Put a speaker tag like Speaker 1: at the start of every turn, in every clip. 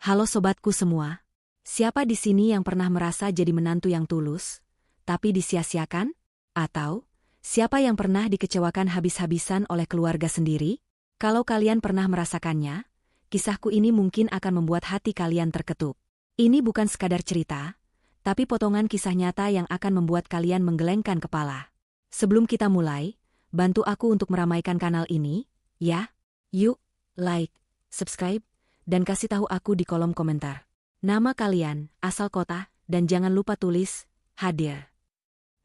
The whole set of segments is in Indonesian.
Speaker 1: Halo sobatku semua. Siapa di sini yang pernah merasa jadi menantu yang tulus, tapi disia-siakan? Atau, siapa yang pernah dikecewakan habis-habisan oleh keluarga sendiri? Kalau kalian pernah merasakannya, kisahku ini mungkin akan membuat hati kalian terketuk. Ini bukan sekadar cerita, tapi potongan kisah nyata yang akan membuat kalian menggelengkan kepala. Sebelum kita mulai, bantu aku untuk meramaikan kanal ini, ya? Yuk, like, subscribe, dan kasih tahu aku di kolom komentar nama kalian, asal kota, dan jangan lupa tulis hadir.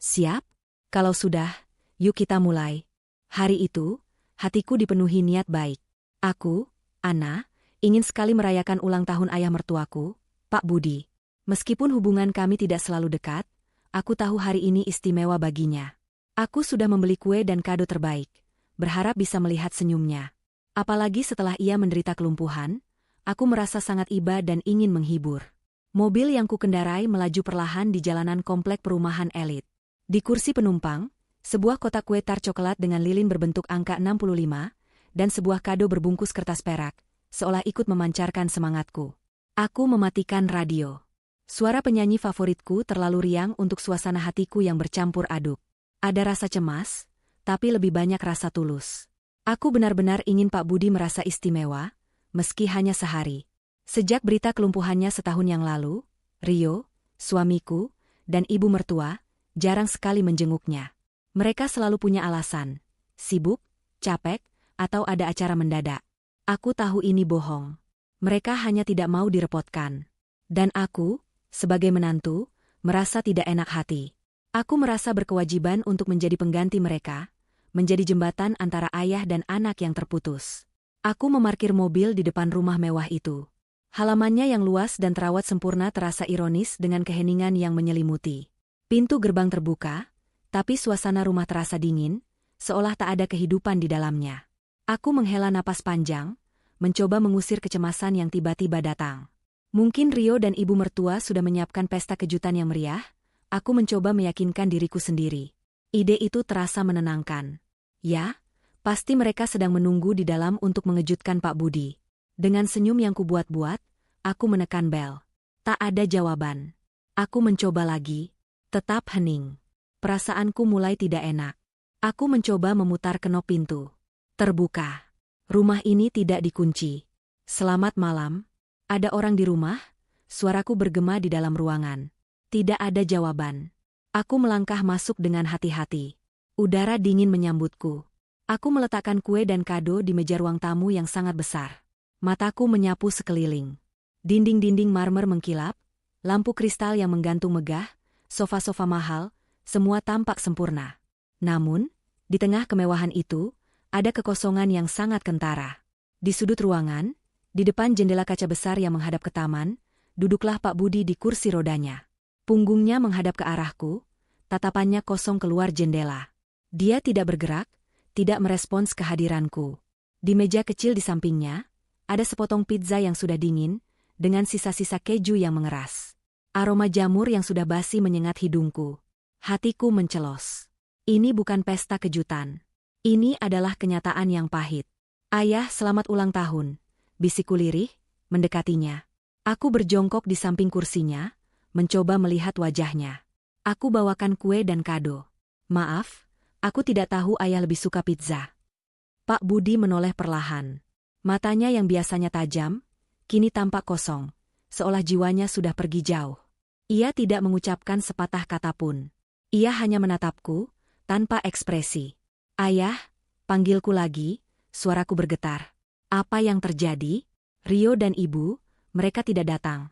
Speaker 1: Siap? Kalau sudah, yuk kita mulai. Hari itu, hatiku dipenuhi niat baik. Aku, Ana, ingin sekali merayakan ulang tahun ayah mertuaku, Pak Budi. Meskipun hubungan kami tidak selalu dekat, aku tahu hari ini istimewa baginya. Aku sudah membeli kue dan kado terbaik, berharap bisa melihat senyumnya. Apalagi setelah ia menderita kelumpuhan, aku merasa sangat iba dan ingin menghibur. Mobil yang kukendarai melaju perlahan di jalanan komplek perumahan elit. Di kursi penumpang, sebuah kotak kue tar coklat dengan lilin berbentuk angka 65, dan sebuah kado berbungkus kertas perak, seolah ikut memancarkan semangatku. Aku mematikan radio. Suara penyanyi favoritku terlalu riang untuk suasana hatiku yang bercampur aduk. Ada rasa cemas, tapi lebih banyak rasa tulus. Aku benar-benar ingin Pak Budi merasa istimewa, meski hanya sehari. Sejak berita kelumpuhannya setahun yang lalu, Rio, suamiku, dan ibu mertua, jarang sekali menjenguknya. Mereka selalu punya alasan, sibuk, capek, atau ada acara mendadak. Aku tahu ini bohong. Mereka hanya tidak mau direpotkan. Dan aku, sebagai menantu, merasa tidak enak hati. Aku merasa berkewajiban untuk menjadi pengganti mereka, menjadi jembatan antara ayah dan anak yang terputus. Aku memarkir mobil di depan rumah mewah itu. Halamannya yang luas dan terawat sempurna terasa ironis dengan keheningan yang menyelimuti. Pintu gerbang terbuka, tapi suasana rumah terasa dingin, seolah tak ada kehidupan di dalamnya. Aku menghela napas panjang, mencoba mengusir kecemasan yang tiba-tiba datang. Mungkin Rio dan ibu mertua sudah menyiapkan pesta kejutan yang meriah, aku mencoba meyakinkan diriku sendiri. Ide itu terasa menenangkan. Ya, pasti mereka sedang menunggu di dalam untuk mengejutkan Pak Budi. Dengan senyum yang kubuat-buat, aku menekan bel. Tak ada jawaban. Aku mencoba lagi. Tetap hening. Perasaanku mulai tidak enak. Aku mencoba memutar kenop pintu. Terbuka. Rumah ini tidak dikunci. Selamat malam. Ada orang di rumah? Suaraku bergema di dalam ruangan. Tidak ada jawaban. Aku melangkah masuk dengan hati-hati. Udara dingin menyambutku. Aku meletakkan kue dan kado di meja ruang tamu yang sangat besar. Mataku menyapu sekeliling. Dinding-dinding marmer mengkilap, lampu kristal yang menggantung megah, sofa-sofa mahal, semua tampak sempurna. Namun, di tengah kemewahan itu, ada kekosongan yang sangat kentara. Di sudut ruangan, di depan jendela kaca besar yang menghadap ke taman, duduklah Pak Budi di kursi rodanya. Punggungnya menghadap ke arahku, tatapannya kosong keluar jendela. Dia tidak bergerak, tidak merespons kehadiranku. Di meja kecil di sampingnya, ada sepotong pizza yang sudah dingin, dengan sisa-sisa keju yang mengeras. Aroma jamur yang sudah basi menyengat hidungku. Hatiku mencelos. Ini bukan pesta kejutan. Ini adalah kenyataan yang pahit. Ayah, selamat ulang tahun, bisikku lirih, mendekatinya. Aku berjongkok di samping kursinya, mencoba melihat wajahnya. Aku bawakan kue dan kado. Maaf, aku tidak tahu ayah lebih suka pizza. Pak Budi menoleh perlahan. Matanya yang biasanya tajam, kini tampak kosong, seolah jiwanya sudah pergi jauh. Ia tidak mengucapkan sepatah kata pun. Ia hanya menatapku, tanpa ekspresi. Ayah, panggilku lagi, suaraku bergetar. Apa yang terjadi? Rio dan ibu, mereka tidak datang.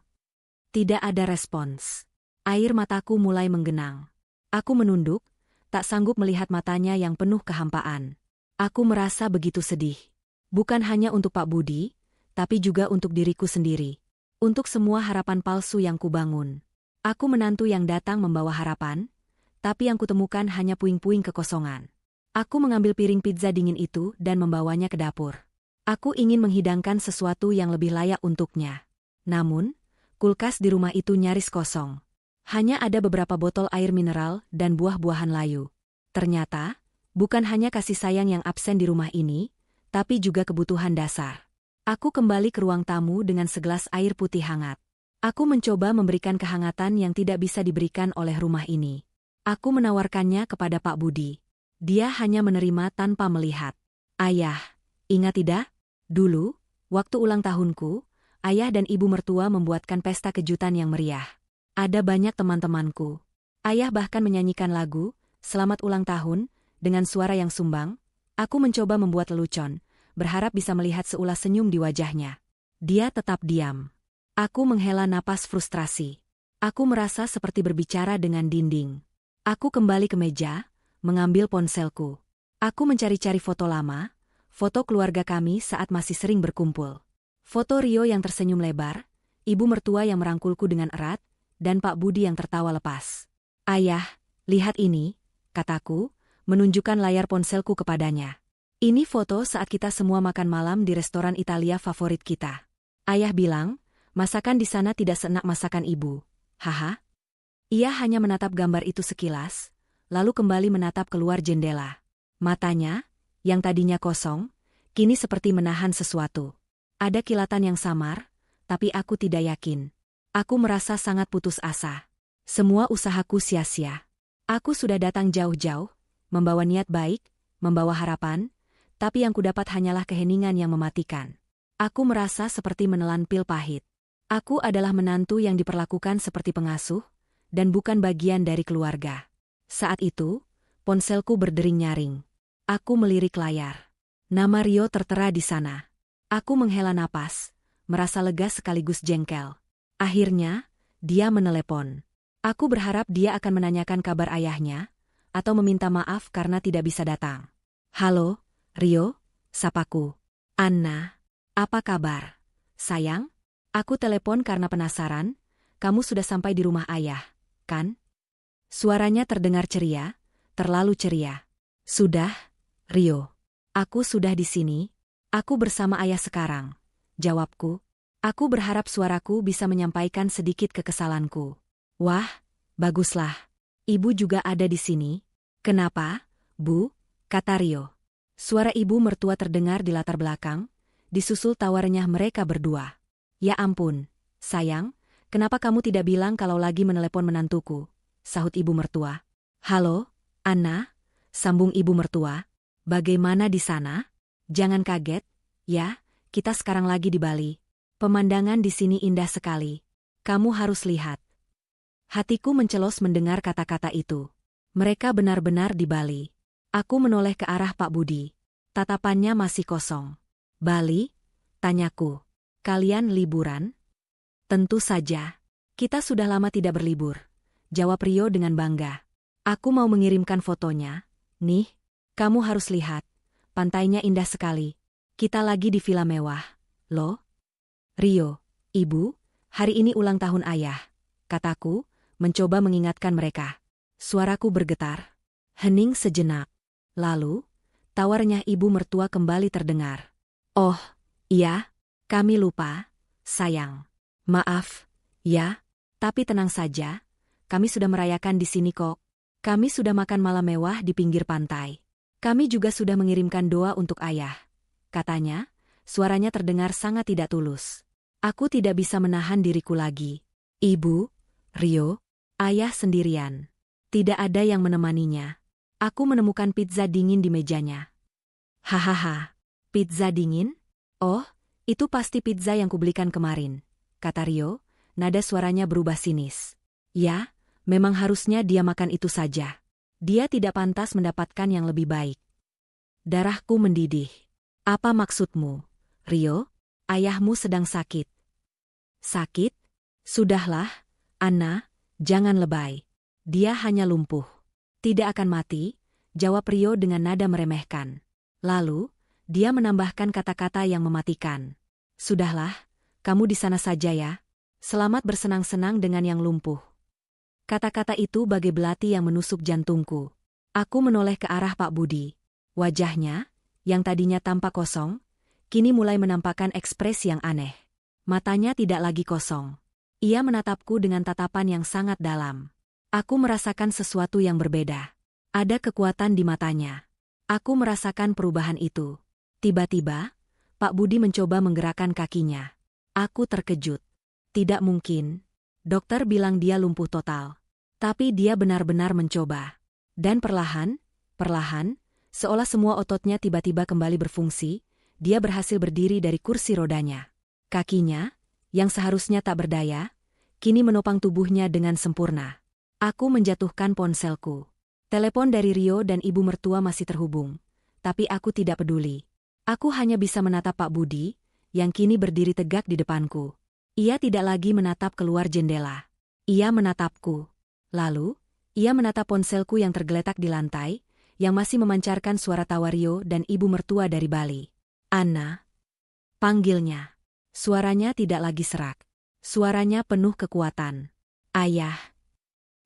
Speaker 1: Tidak ada respons. Air mataku mulai menggenang. Aku menunduk, tak sanggup melihat matanya yang penuh kehampaan. Aku merasa begitu sedih. Bukan hanya untuk Pak Budi, tapi juga untuk diriku sendiri. Untuk semua harapan palsu yang kubangun. Aku menantu yang datang membawa harapan, tapi yang kutemukan hanya puing-puing kekosongan. Aku mengambil piring pizza dingin itu dan membawanya ke dapur. Aku ingin menghidangkan sesuatu yang lebih layak untuknya. Namun, kulkas di rumah itu nyaris kosong. Hanya ada beberapa botol air mineral dan buah-buahan layu. Ternyata, bukan hanya kasih sayang yang absen di rumah ini, tapi juga kebutuhan dasar. Aku kembali ke ruang tamu dengan segelas air putih hangat. Aku mencoba memberikan kehangatan yang tidak bisa diberikan oleh rumah ini. Aku menawarkannya kepada Pak Budi. Dia hanya menerima tanpa melihat. Ayah, ingat tidak? Dulu, waktu ulang tahunku, ayah dan ibu mertua membuatkan pesta kejutan yang meriah. Ada banyak teman-temanku. Ayah bahkan menyanyikan lagu, Selamat Ulang Tahun, dengan suara yang sumbang. Aku mencoba membuat lelucon, berharap bisa melihat seulas senyum di wajahnya. Dia tetap diam. Aku menghela napas frustrasi. Aku merasa seperti berbicara dengan dinding. Aku kembali ke meja, mengambil ponselku. Aku mencari-cari foto lama, foto keluarga kami saat masih sering berkumpul. Foto Rio yang tersenyum lebar, ibu mertua yang merangkulku dengan erat, dan Pak Budi yang tertawa lepas. Ayah, lihat ini, kataku, menunjukkan layar ponselku kepadanya. Ini foto saat kita semua makan malam di restoran Italia favorit kita. Ayah bilang, masakan di sana tidak seenak masakan ibu. Haha. Ia hanya menatap gambar itu sekilas, lalu kembali menatap keluar jendela. Matanya, yang tadinya kosong, kini seperti menahan sesuatu. Ada kilatan yang samar, tapi aku tidak yakin. Aku merasa sangat putus asa. Semua usahaku sia-sia. Aku sudah datang jauh-jauh, membawa niat baik, membawa harapan, tapi yang kudapat hanyalah keheningan yang mematikan. Aku merasa seperti menelan pil pahit. Aku adalah menantu yang diperlakukan seperti pengasuh, dan bukan bagian dari keluarga. Saat itu, ponselku berdering nyaring. Aku melirik layar. Nama Rio tertera di sana. Aku menghela napas, merasa lega sekaligus jengkel. Akhirnya, dia menelepon. Aku berharap dia akan menanyakan kabar ayahnya, atau meminta maaf karena tidak bisa datang. Halo, Rio, sapaku. Anna, apa kabar? Sayang? Aku telepon karena penasaran, kamu sudah sampai di rumah ayah, kan? Suaranya terdengar ceria, terlalu ceria. Sudah, Rio. Aku sudah di sini. Aku bersama ayah sekarang. Jawabku. Aku berharap suaraku bisa menyampaikan sedikit kekesalanku. Wah, baguslah. Ibu juga ada di sini. Kenapa, Bu? Kata Rio. Suara ibu mertua terdengar di latar belakang, disusul tawa renyah mereka berdua. Ya ampun, sayang, kenapa kamu tidak bilang kalau lagi menelepon menantuku? Sahut ibu mertua. Halo, Anna, sambung ibu mertua. Bagaimana di sana? Jangan kaget, ya, kita sekarang lagi di Bali. Pemandangan di sini indah sekali. Kamu harus lihat. Hatiku mencelos mendengar kata-kata itu. Mereka benar-benar di Bali. Aku menoleh ke arah Pak Budi. Tatapannya masih kosong. Bali? Tanyaku. Kalian liburan? Tentu saja. Kita sudah lama tidak berlibur. Jawab Rio dengan bangga. Aku mau mengirimkan fotonya. Nih, kamu harus lihat. Pantainya indah sekali. Kita lagi di villa mewah. Loh? Rio, ibu, hari ini ulang tahun ayah. Kataku, mencoba mengingatkan mereka. Suaraku bergetar. Hening sejenak. Lalu, tawa renyah ibu mertua kembali terdengar. Oh, iya, kami lupa, sayang. Maaf, ya, tapi tenang saja, kami sudah merayakan di sini kok. Kami sudah makan malam mewah di pinggir pantai. Kami juga sudah mengirimkan doa untuk ayah. Katanya, suaranya terdengar sangat tidak tulus. Aku tidak bisa menahan diriku lagi. Ibu, Rio, ayah sendirian. Tidak ada yang menemaninya. Aku menemukan pizza dingin di mejanya. Hahaha, pizza dingin? Oh, itu pasti pizza yang kubelikan kemarin, kata Rio, nada suaranya berubah sinis. Ya, memang harusnya dia makan itu saja. Dia tidak pantas mendapatkan yang lebih baik. Darahku mendidih. Apa maksudmu, Rio? Ayahmu sedang sakit. Sakit? Sudahlah, Anna, jangan lebay. Dia hanya lumpuh. Tidak akan mati, jawab Rio dengan nada meremehkan. Lalu, dia menambahkan kata-kata yang mematikan. Sudahlah, kamu di sana saja ya. Selamat bersenang-senang dengan yang lumpuh. Kata-kata itu bagai belati yang menusuk jantungku. Aku menoleh ke arah Pak Budi. Wajahnya, yang tadinya tampak kosong, kini mulai menampakkan ekspresi yang aneh. Matanya tidak lagi kosong. Ia menatapku dengan tatapan yang sangat dalam. Aku merasakan sesuatu yang berbeda. Ada kekuatan di matanya. Aku merasakan perubahan itu. Tiba-tiba, Pak Budi mencoba menggerakkan kakinya. Aku terkejut. Tidak mungkin. Dokter bilang dia lumpuh total. Tapi dia benar-benar mencoba. Dan perlahan, seolah semua ototnya tiba-tiba kembali berfungsi, dia berhasil berdiri dari kursi rodanya. Kakinya, yang seharusnya tak berdaya, kini menopang tubuhnya dengan sempurna. Aku menjatuhkan ponselku. Telepon dari Rio dan ibu mertua masih terhubung. Tapi aku tidak peduli. Aku hanya bisa menatap Pak Budi, yang kini berdiri tegak di depanku. Ia tidak lagi menatap keluar jendela. Ia menatapku. Lalu, ia menatap ponselku yang tergeletak di lantai, yang masih memancarkan suara tawa Rio dan ibu mertua dari Bali. Anna. Panggilnya. Suaranya tidak lagi serak. Suaranya penuh kekuatan. Ayah.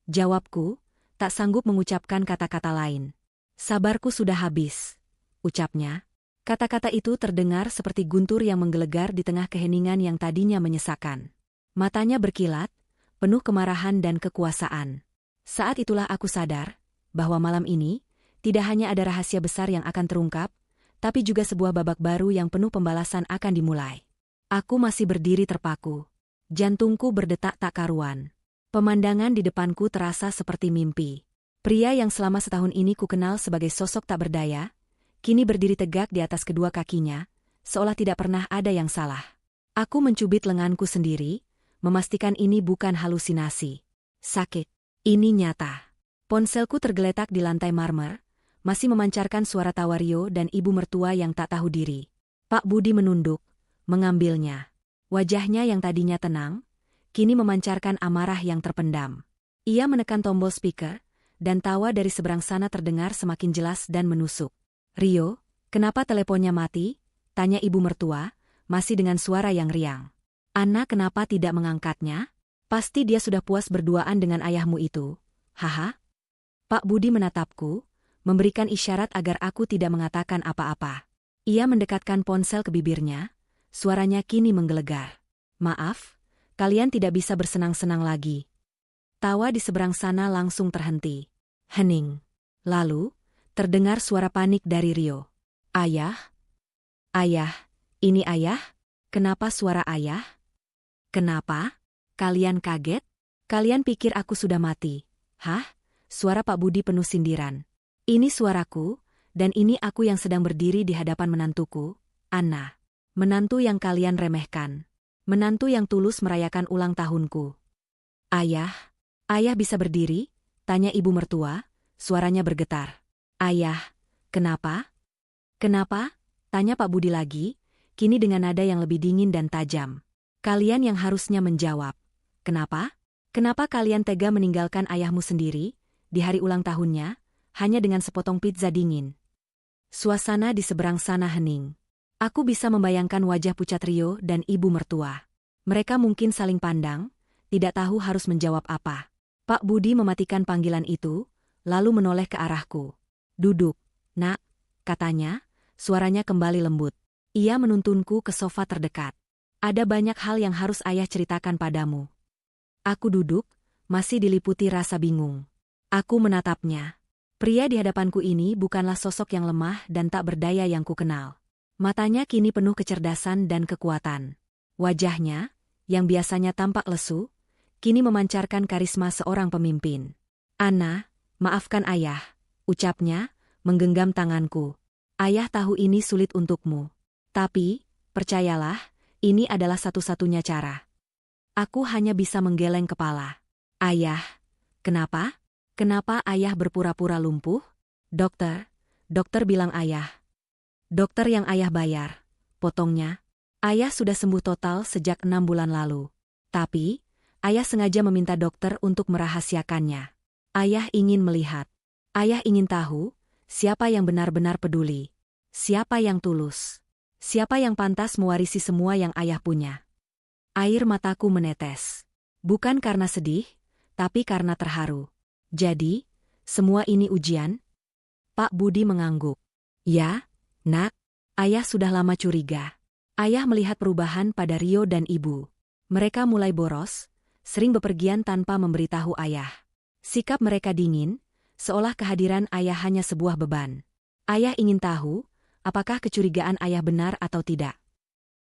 Speaker 1: Jawabku, tak sanggup mengucapkan kata-kata lain. Sabarku sudah habis. Ucapnya. Kata-kata itu terdengar seperti guntur yang menggelegar di tengah keheningan yang tadinya menyesakan. Matanya berkilat, penuh kemarahan dan kekuasaan. Saat itulah aku sadar, bahwa malam ini, tidak hanya ada rahasia besar yang akan terungkap, tapi juga sebuah babak baru yang penuh pembalasan akan dimulai. Aku masih berdiri terpaku. Jantungku berdetak tak karuan. Pemandangan di depanku terasa seperti mimpi. Pria yang selama setahun ini kukenal sebagai sosok tak berdaya, kini berdiri tegak di atas kedua kakinya, seolah tidak pernah ada yang salah. Aku mencubit lenganku sendiri, memastikan ini bukan halusinasi. Sakit. Ini nyata. Ponselku tergeletak di lantai marmer, masih memancarkan suara tawa Rio dan ibu mertua yang tak tahu diri. Pak Budi menunduk, mengambilnya. Wajahnya yang tadinya tenang, kini memancarkan amarah yang terpendam. Ia menekan tombol speaker, dan tawa dari seberang sana terdengar semakin jelas dan menusuk. Rio, kenapa teleponnya mati? Tanya ibu mertua, masih dengan suara yang riang. Anna kenapa tidak mengangkatnya? Pasti dia sudah puas berduaan dengan ayahmu itu. Haha. Pak Budi menatapku, memberikan isyarat agar aku tidak mengatakan apa-apa. Ia mendekatkan ponsel ke bibirnya, suaranya kini menggelegar. Maaf, kalian tidak bisa bersenang-senang lagi. Tawa di seberang sana langsung terhenti. Hening. Lalu, terdengar suara panik dari Rio. Ayah? Ayah, ini ayah? Kenapa suara ayah? Kenapa? Kalian kaget? Kalian pikir aku sudah mati? Hah? Suara Pak Budi penuh sindiran. Ini suaraku, dan ini aku yang sedang berdiri di hadapan menantuku, Anna. Menantu yang kalian remehkan. Menantu yang tulus merayakan ulang tahunku. Ayah? Ayah bisa berdiri? Tanya ibu mertua, suaranya bergetar. Ayah, kenapa? Kenapa? Tanya Pak Budi lagi, kini dengan nada yang lebih dingin dan tajam. Kalian yang harusnya menjawab. Kenapa? Kenapa kalian tega meninggalkan ayahmu sendiri, di hari ulang tahunnya, hanya dengan sepotong pizza dingin? Suasana di seberang sana hening. Aku bisa membayangkan wajah pucat Rio dan ibu mertua. Mereka mungkin saling pandang, tidak tahu harus menjawab apa. Pak Budi mematikan panggilan itu, lalu menoleh ke arahku. Duduk, nak, katanya, suaranya kembali lembut. Ia menuntunku ke sofa terdekat. Ada banyak hal yang harus ayah ceritakan padamu. Aku duduk, masih diliputi rasa bingung. Aku menatapnya. Pria di hadapanku ini bukanlah sosok yang lemah dan tak berdaya yang kukenal. Matanya kini penuh kecerdasan dan kekuatan. Wajahnya, yang biasanya tampak lesu, kini memancarkan karisma seorang pemimpin. Anna, maafkan ayah. Ucapnya, menggenggam tanganku. Ayah tahu ini sulit untukmu. Tapi, percayalah, ini adalah satu-satunya cara. Aku hanya bisa menggeleng kepala. Ayah, kenapa? Kenapa ayah berpura-pura lumpuh? Dokter bilang ayah. Dokter yang ayah bayar, potongnya. Ayah sudah sembuh total sejak 6 bulan lalu. Tapi, ayah sengaja meminta dokter untuk merahasiakannya. Ayah ingin melihat. Ayah ingin tahu, siapa yang benar-benar peduli. Siapa yang tulus. Siapa yang pantas mewarisi semua yang ayah punya. Air mataku menetes. Bukan karena sedih, tapi karena terharu. Jadi, semua ini ujian? Pak Budi mengangguk. Ya, nak, ayah sudah lama curiga. Ayah melihat perubahan pada Rio dan ibu. Mereka mulai boros, sering bepergian tanpa memberitahu ayah. Sikap mereka dingin, seolah kehadiran ayah hanya sebuah beban. Ayah ingin tahu, apakah kecurigaan ayah benar atau tidak.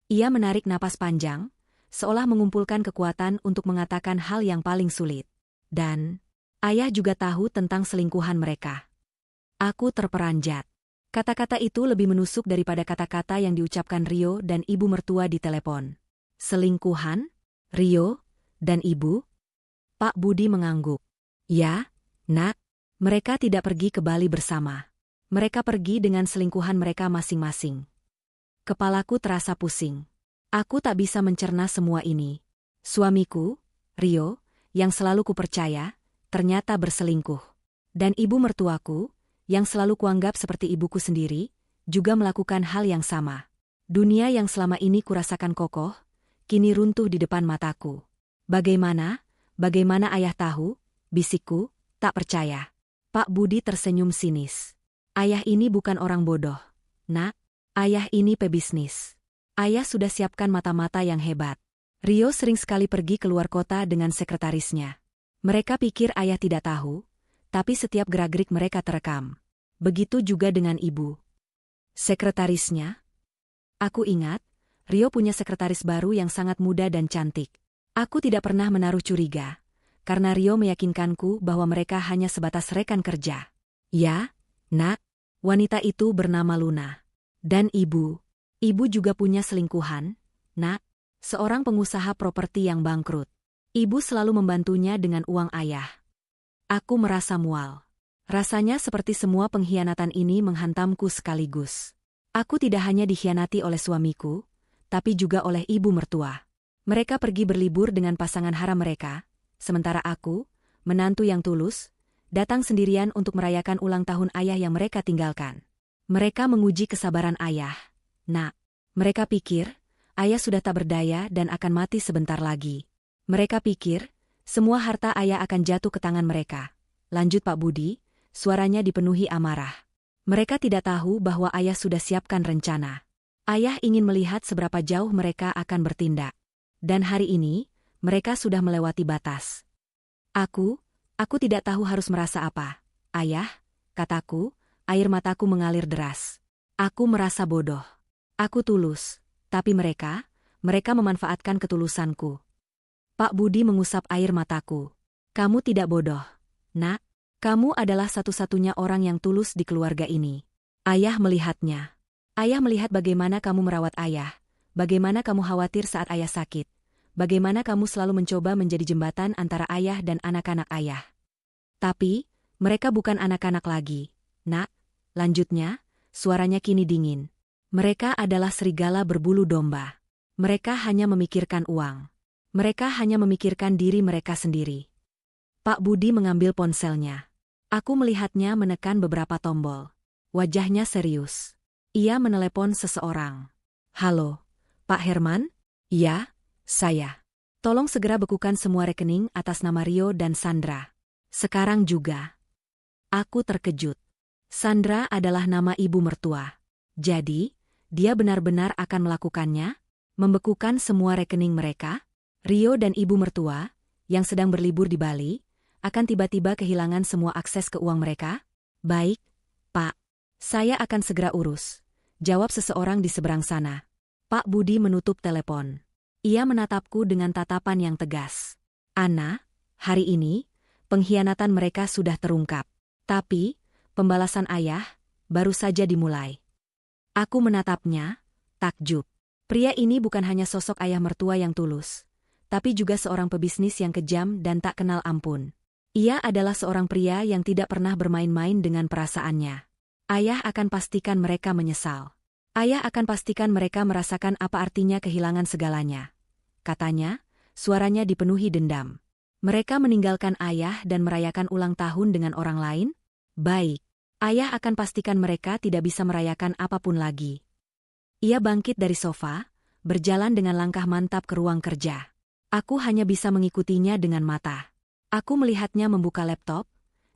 Speaker 1: Ia menarik napas panjang, seolah mengumpulkan kekuatan untuk mengatakan hal yang paling sulit. Dan, ayah juga tahu tentang selingkuhan mereka. Aku terperanjat. Kata-kata itu lebih menusuk daripada kata-kata yang diucapkan Rio dan ibu mertua di telepon. Selingkuhan? Rio? Dan ibu? Pak Budi mengangguk. Ya, Nak. Mereka tidak pergi ke Bali bersama. Mereka pergi dengan selingkuhan mereka masing-masing. Kepalaku terasa pusing. Aku tak bisa mencerna semua ini. Suamiku, Rio, yang selalu kupercaya, ternyata berselingkuh. Dan ibu mertuaku, yang selalu kuanggap seperti ibuku sendiri, juga melakukan hal yang sama. Dunia yang selama ini kurasakan kokoh, kini runtuh di depan mataku. Bagaimana ayah tahu? Bisikku, tak percaya. Pak Budi tersenyum sinis. Ayah ini bukan orang bodoh. Nak, ayah ini pebisnis. Ayah sudah siapkan mata-mata yang hebat. Rio sering sekali pergi keluar kota dengan sekretarisnya. Mereka pikir ayah tidak tahu, tapi setiap gerak-gerik mereka terekam. Begitu juga dengan ibu. Sekretarisnya? Aku ingat, Rio punya sekretaris baru yang sangat muda dan cantik. Aku tidak pernah menaruh curiga, karena Rio meyakinkanku bahwa mereka hanya sebatas rekan kerja. Ya, Nak, wanita itu bernama Luna. Dan ibu juga punya selingkuhan, Nak, seorang pengusaha properti yang bangkrut. Ibu selalu membantunya dengan uang ayah. Aku merasa mual. Rasanya seperti semua pengkhianatan ini menghantamku sekaligus. Aku tidak hanya dikhianati oleh suamiku, tapi juga oleh ibu mertua. Mereka pergi berlibur dengan pasangan haram mereka, sementara aku, menantu yang tulus, datang sendirian untuk merayakan ulang tahun ayah yang mereka tinggalkan. Mereka menguji kesabaran ayah. Nak, mereka pikir, ayah sudah tak berdaya dan akan mati sebentar lagi. Mereka pikir, semua harta ayah akan jatuh ke tangan mereka. Lanjut Pak Budi, suaranya dipenuhi amarah. Mereka tidak tahu bahwa ayah sudah siapkan rencana. Ayah ingin melihat seberapa jauh mereka akan bertindak. Dan hari ini, mereka sudah melewati batas. Aku tidak tahu harus merasa apa. Ayah, kataku, air mataku mengalir deras. Aku merasa bodoh. Aku tulus, tapi mereka memanfaatkan ketulusanku. Pak Budi mengusap air mataku. Kamu tidak bodoh, Nak. Kamu adalah satu-satunya orang yang tulus di keluarga ini. Ayah melihatnya. Ayah melihat bagaimana kamu merawat ayah, bagaimana kamu khawatir saat ayah sakit, bagaimana kamu selalu mencoba menjadi jembatan antara ayah dan anak-anak ayah. Tapi, mereka bukan anak-anak lagi, Nak. Lanjutnya, suaranya kini dingin. Mereka adalah serigala berbulu domba. Mereka hanya memikirkan uang. Mereka hanya memikirkan diri mereka sendiri. Pak Budi mengambil ponselnya. Aku melihatnya menekan beberapa tombol. Wajahnya serius. Ia menelepon seseorang. Halo, Pak Herman? Iya, saya. Tolong segera bekukan semua rekening atas nama Rio dan Sandra. Sekarang juga. Aku terkejut. Sandra adalah nama ibu mertua. Jadi, dia benar-benar akan melakukannya? Membekukan semua rekening mereka? Rio dan ibu mertua, yang sedang berlibur di Bali, akan tiba-tiba kehilangan semua akses ke uang mereka? Baik, Pak. Saya akan segera urus. Jawab seseorang di seberang sana. Pak Budi menutup telepon. Ia menatapku dengan tatapan yang tegas. Ana, hari ini, pengkhianatan mereka sudah terungkap. Tapi, pembalasan ayah, baru saja dimulai. Aku menatapnya, takjub. Pria ini bukan hanya sosok ayah mertua yang tulus, tapi juga seorang pebisnis yang kejam dan tak kenal ampun. Ia adalah seorang pria yang tidak pernah bermain-main dengan perasaannya. Ayah akan pastikan mereka menyesal. Ayah akan pastikan mereka merasakan apa artinya kehilangan segalanya. Katanya, suaranya dipenuhi dendam. Mereka meninggalkan ayah dan merayakan ulang tahun dengan orang lain? Baik. Ayah akan pastikan mereka tidak bisa merayakan apapun lagi. Ia bangkit dari sofa, berjalan dengan langkah mantap ke ruang kerja. Aku hanya bisa mengikutinya dengan mata. Aku melihatnya membuka laptop,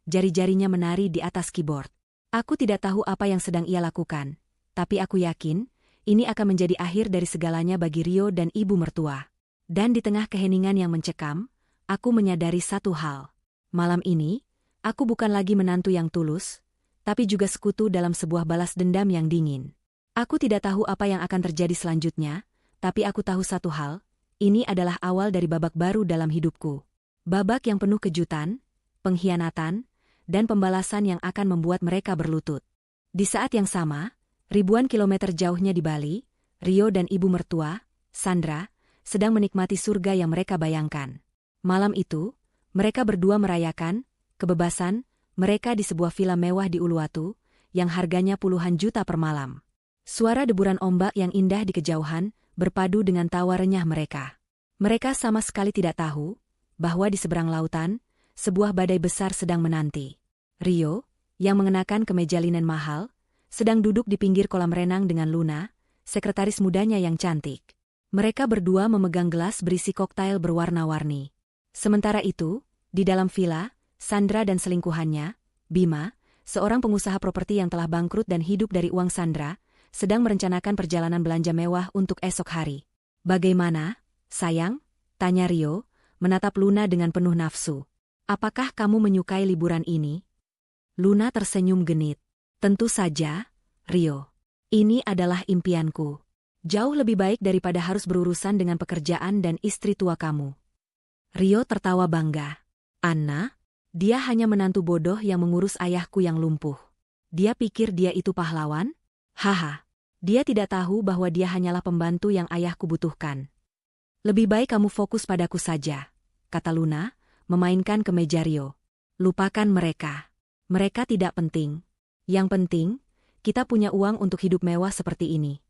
Speaker 1: jari-jarinya menari di atas keyboard. Aku tidak tahu apa yang sedang ia lakukan, tapi aku yakin, ini akan menjadi akhir dari segalanya bagi Rio dan ibu mertua. Dan di tengah keheningan yang mencekam, aku menyadari satu hal. Malam ini, aku bukan lagi menantu yang tulus, tapi juga sekutu dalam sebuah balas dendam yang dingin. Aku tidak tahu apa yang akan terjadi selanjutnya, Tapi aku tahu satu hal, ini adalah awal dari babak baru dalam hidupku. Babak yang penuh kejutan, pengkhianatan, dan pembalasan yang akan membuat mereka berlutut. Di saat yang sama, ribuan kilometer jauhnya di Bali, Rio dan ibu mertua, Sandra, sedang menikmati surga yang mereka bayangkan. Malam itu, mereka berdua merayakan kebebasan mereka di sebuah villa mewah di Uluwatu, yang harganya puluhan juta per malam. Suara deburan ombak yang indah di kejauhan berpadu dengan tawa renyah mereka. Mereka sama sekali tidak tahu bahwa di seberang lautan, sebuah badai besar sedang menanti. Rio, yang mengenakan kemeja linen mahal, sedang duduk di pinggir kolam renang dengan Luna, sekretaris mudanya yang cantik. Mereka berdua memegang gelas berisi koktail berwarna-warni. Sementara itu, di dalam villa, Sandra dan selingkuhannya, Bima, seorang pengusaha properti yang telah bangkrut dan hidup dari uang Sandra, sedang merencanakan perjalanan belanja mewah untuk esok hari. "Bagaimana, sayang?" tanya Rio, menatap Luna dengan penuh nafsu. "Apakah kamu menyukai liburan ini?" Luna tersenyum genit. "Tentu saja, Rio. Ini adalah impianku. Jauh lebih baik daripada harus berurusan dengan pekerjaan dan istri tua kamu." Rio tertawa bangga. "Anna, dia hanya menantu bodoh yang mengurus ayahku yang lumpuh. Dia pikir dia itu pahlawan? Haha, dia tidak tahu bahwa dia hanyalah pembantu yang ayahku butuhkan." "Lebih baik kamu fokus padaku saja," kata Luna, memainkan kemeja Rio. "Lupakan mereka. Mereka tidak penting. Yang penting, kita punya uang untuk hidup mewah seperti ini."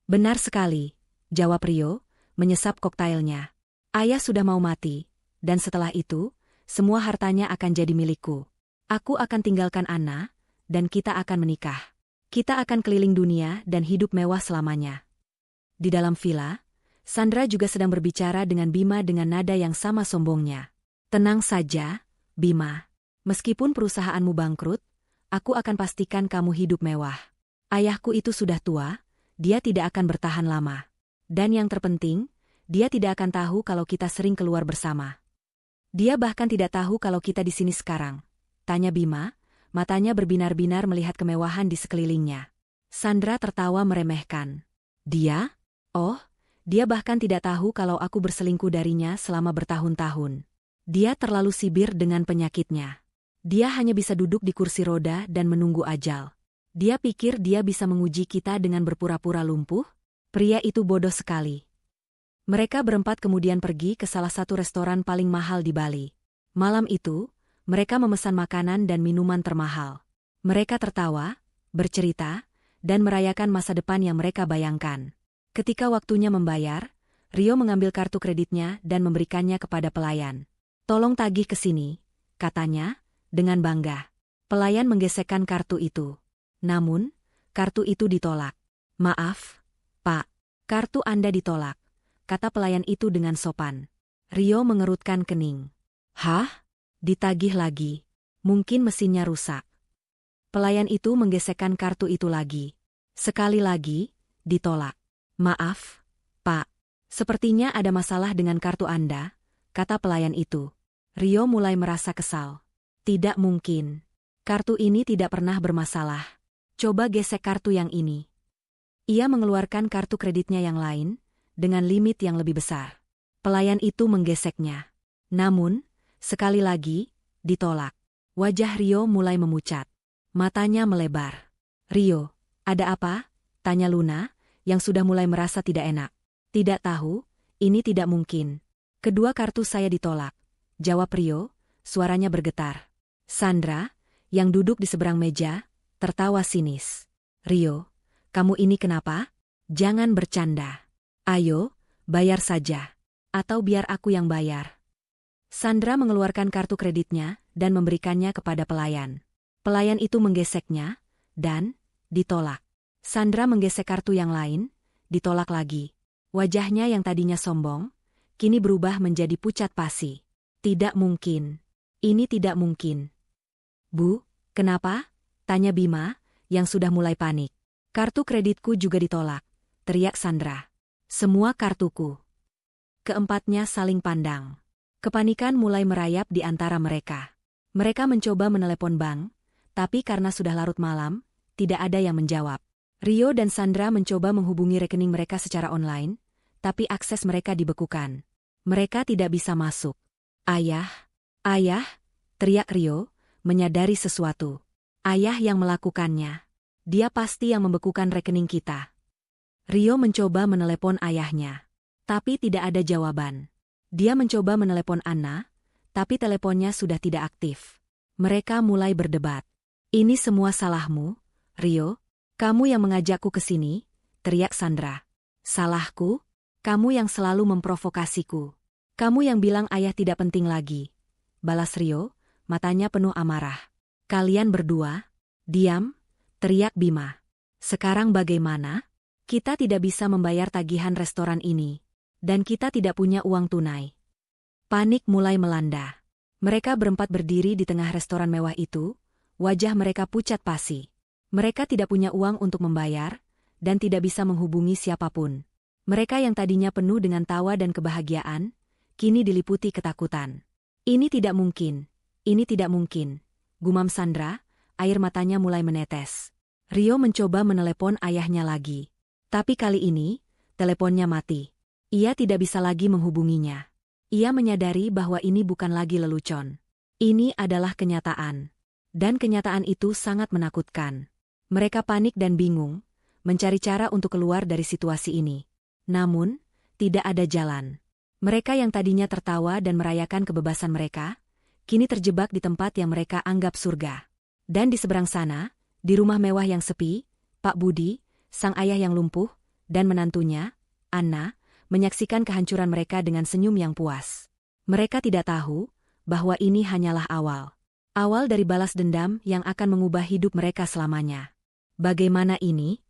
Speaker 1: "Benar sekali," jawab Rio, menyesap koktailnya. "Ayah sudah mau mati, dan setelah itu, semua hartanya akan jadi milikku. Aku akan tinggalkan Anna, dan kita akan menikah. Kita akan keliling dunia dan hidup mewah selamanya." Di dalam villa, Sandra juga sedang berbicara dengan Bima dengan nada yang sama sombongnya. "Tenang saja, Bima. Meskipun perusahaanmu bangkrut, aku akan pastikan kamu hidup mewah. Ayahku itu sudah tua, dia tidak akan bertahan lama. Dan yang terpenting, dia tidak akan tahu kalau kita sering keluar bersama." "Dia bahkan tidak tahu kalau kita di sini sekarang?" tanya Bima, matanya berbinar-binar melihat kemewahan di sekelilingnya. Sandra tertawa meremehkan. "Dia? Oh, dia bahkan tidak tahu kalau aku berselingkuh darinya selama bertahun-tahun. Dia terlalu sibir dengan penyakitnya. Dia hanya bisa duduk di kursi roda dan menunggu ajal. Dia pikir dia bisa menguji kita dengan berpura-pura lumpuh? Pria itu bodoh sekali." Mereka berempat kemudian pergi ke salah satu restoran paling mahal di Bali. Malam itu, mereka memesan makanan dan minuman termahal. Mereka tertawa, bercerita, dan merayakan masa depan yang mereka bayangkan. Ketika waktunya membayar, Rio mengambil kartu kreditnya dan memberikannya kepada pelayan. "Tolong tagih ke sini," katanya, dengan bangga. Pelayan menggesekkan kartu itu. Namun, kartu itu ditolak. "Maaf, Pak, kartu Anda ditolak," kata pelayan itu dengan sopan. Rio mengerutkan kening. "Hah? Ditagih lagi? Mungkin mesinnya rusak." Pelayan itu menggesekkan kartu itu lagi. Sekali lagi, ditolak. "Maaf, Pak. Sepertinya ada masalah dengan kartu Anda," kata pelayan itu. Rio mulai merasa kesal. "Tidak mungkin. Kartu ini tidak pernah bermasalah. Coba gesek kartu yang ini." Ia mengeluarkan kartu kreditnya yang lain, dengan limit yang lebih besar. Pelayan itu menggeseknya. Namun, sekali lagi, ditolak. Wajah Rio mulai memucat. Matanya melebar. "Rio, ada apa?" tanya Luna, yang sudah mulai merasa tidak enak. "Tidak tahu, ini tidak mungkin. Kedua kartu saya ditolak," jawab Rio, suaranya bergetar. Sandra, yang duduk di seberang meja, tertawa sinis. "Rio, kamu ini kenapa? Jangan bercanda. Ayo, bayar saja. Atau biar aku yang bayar." Sandra mengeluarkan kartu kreditnya dan memberikannya kepada pelayan. Pelayan itu menggeseknya, dan ditolak. Sandra menggesek kartu yang lain, ditolak lagi. Wajahnya yang tadinya sombong, kini berubah menjadi pucat pasi. "Tidak mungkin. Ini tidak mungkin." "Bu, kenapa?" tanya Bima, yang sudah mulai panik. "Kartu kreditku juga ditolak," teriak Sandra. "Semua kartuku." Keempatnya saling pandang. Kepanikan mulai merayap di antara mereka. Mereka mencoba menelepon bank, tapi karena sudah larut malam, tidak ada yang menjawab. Rio dan Sandra mencoba menghubungi rekening mereka secara online, tapi akses mereka dibekukan. Mereka tidak bisa masuk. Ayah, ayah, teriak Rio, menyadari sesuatu. Ayah yang melakukannya. Dia pasti yang membekukan rekening kita. Rio mencoba menelepon ayahnya. Tapi tidak ada jawaban. Dia mencoba menelepon Anna, tapi teleponnya sudah tidak aktif. Mereka mulai berdebat. Ini semua salahmu, Rio. Kamu yang mengajakku ke sini, teriak Sandra. Salahku? Kamu yang selalu memprovokasiku. Kamu yang bilang ayah tidak penting lagi. Balas Rio, matanya penuh amarah. Kalian berdua, diam, teriak Bima. Sekarang bagaimana? Kita tidak bisa membayar tagihan restoran ini. Dan kita tidak punya uang tunai. Panik mulai melanda. Mereka berempat berdiri di tengah restoran mewah itu, wajah mereka pucat pasi. Mereka tidak punya uang untuk membayar, dan tidak bisa menghubungi siapapun. Mereka yang tadinya penuh dengan tawa dan kebahagiaan, kini diliputi ketakutan. Ini tidak mungkin, gumam Sandra, air matanya mulai menetes. Rio mencoba menelepon ayahnya lagi. Tapi kali ini, teleponnya mati. Ia tidak bisa lagi menghubunginya. Ia menyadari bahwa ini bukan lagi lelucon. Ini adalah kenyataan. Dan kenyataan itu sangat menakutkan. Mereka panik dan bingung, mencari cara untuk keluar dari situasi ini. Namun, tidak ada jalan. Mereka yang tadinya tertawa dan merayakan kebebasan mereka, kini terjebak di tempat yang mereka anggap surga. Dan di seberang sana, di rumah mewah yang sepi, Pak Budi, sang ayah yang lumpuh, dan menantunya, Anna, menyaksikan kehancuran mereka dengan senyum yang puas. Mereka tidak tahu bahwa ini hanyalah awal. Awal dari balas dendam yang akan mengubah hidup mereka selamanya. Bagaimana ini?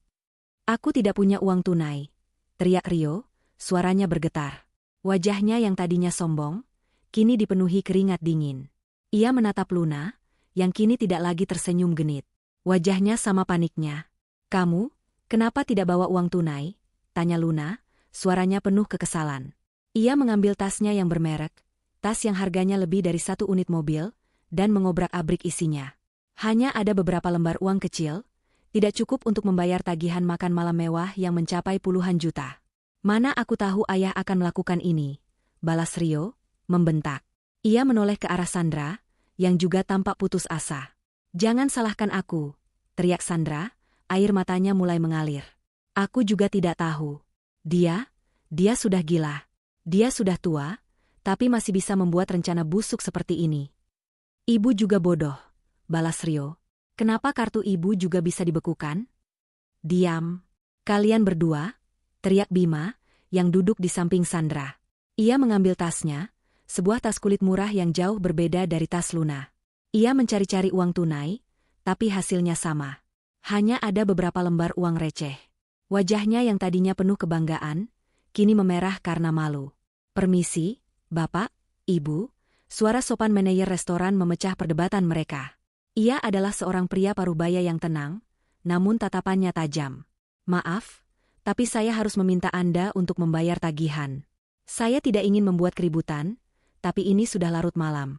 Speaker 1: Aku tidak punya uang tunai, teriak Rio, suaranya bergetar. Wajahnya yang tadinya sombong, kini dipenuhi keringat dingin. Ia menatap Luna, yang kini tidak lagi tersenyum genit. Wajahnya sama paniknya. Kamu, kenapa tidak bawa uang tunai? Tanya Luna, suaranya penuh kekesalan. Ia mengambil tasnya yang bermerek, tas yang harganya lebih dari 1 unit mobil, dan mengobrak-abrik isinya. Hanya ada beberapa lembar uang kecil, tidak cukup untuk membayar tagihan makan malam mewah yang mencapai puluhan juta. Mana aku tahu ayah akan melakukan ini, balas Rio, membentak. Ia menoleh ke arah Sandra, yang juga tampak putus asa. Jangan salahkan aku, teriak Sandra, air matanya mulai mengalir. Aku juga tidak tahu. Dia sudah gila. Dia sudah tua, tapi masih bisa membuat rencana busuk seperti ini. Ibu juga bodoh, balas Rio. Kenapa kartu ibu juga bisa dibekukan? Diam. Kalian berdua, teriak Bima, yang duduk di samping Sandra. Ia mengambil tasnya, sebuah tas kulit murah yang jauh berbeda dari tas Luna. Ia mencari-cari uang tunai, tapi hasilnya sama. Hanya ada beberapa lembar uang receh. Wajahnya yang tadinya penuh kebanggaan, kini memerah karena malu. Permisi, Bapak, Ibu, suara sopan manajer restoran memecah perdebatan mereka. Ia adalah seorang pria parubaya yang tenang, namun tatapannya tajam. Maaf, tapi saya harus meminta Anda untuk membayar tagihan. Saya tidak ingin membuat keributan, tapi ini sudah larut malam.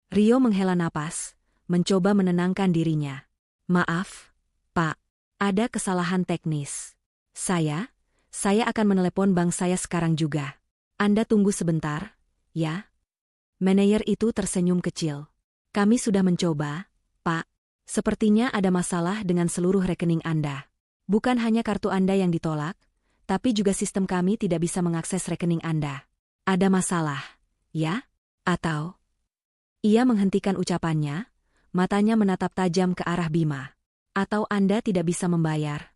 Speaker 1: Rio menghela napas, mencoba menenangkan dirinya. Maaf, Pak, ada kesalahan teknis. Saya akan menelepon bank saya sekarang juga. Anda tunggu sebentar, ya? Manajer itu tersenyum kecil. Kami sudah mencoba, Pak. Sepertinya ada masalah dengan seluruh rekening Anda. Bukan hanya kartu Anda yang ditolak, tapi juga sistem kami tidak bisa mengakses rekening Anda. Ada masalah, ya? Atau? Ia menghentikan ucapannya, matanya menatap tajam ke arah Bima. Atau Anda tidak bisa membayar?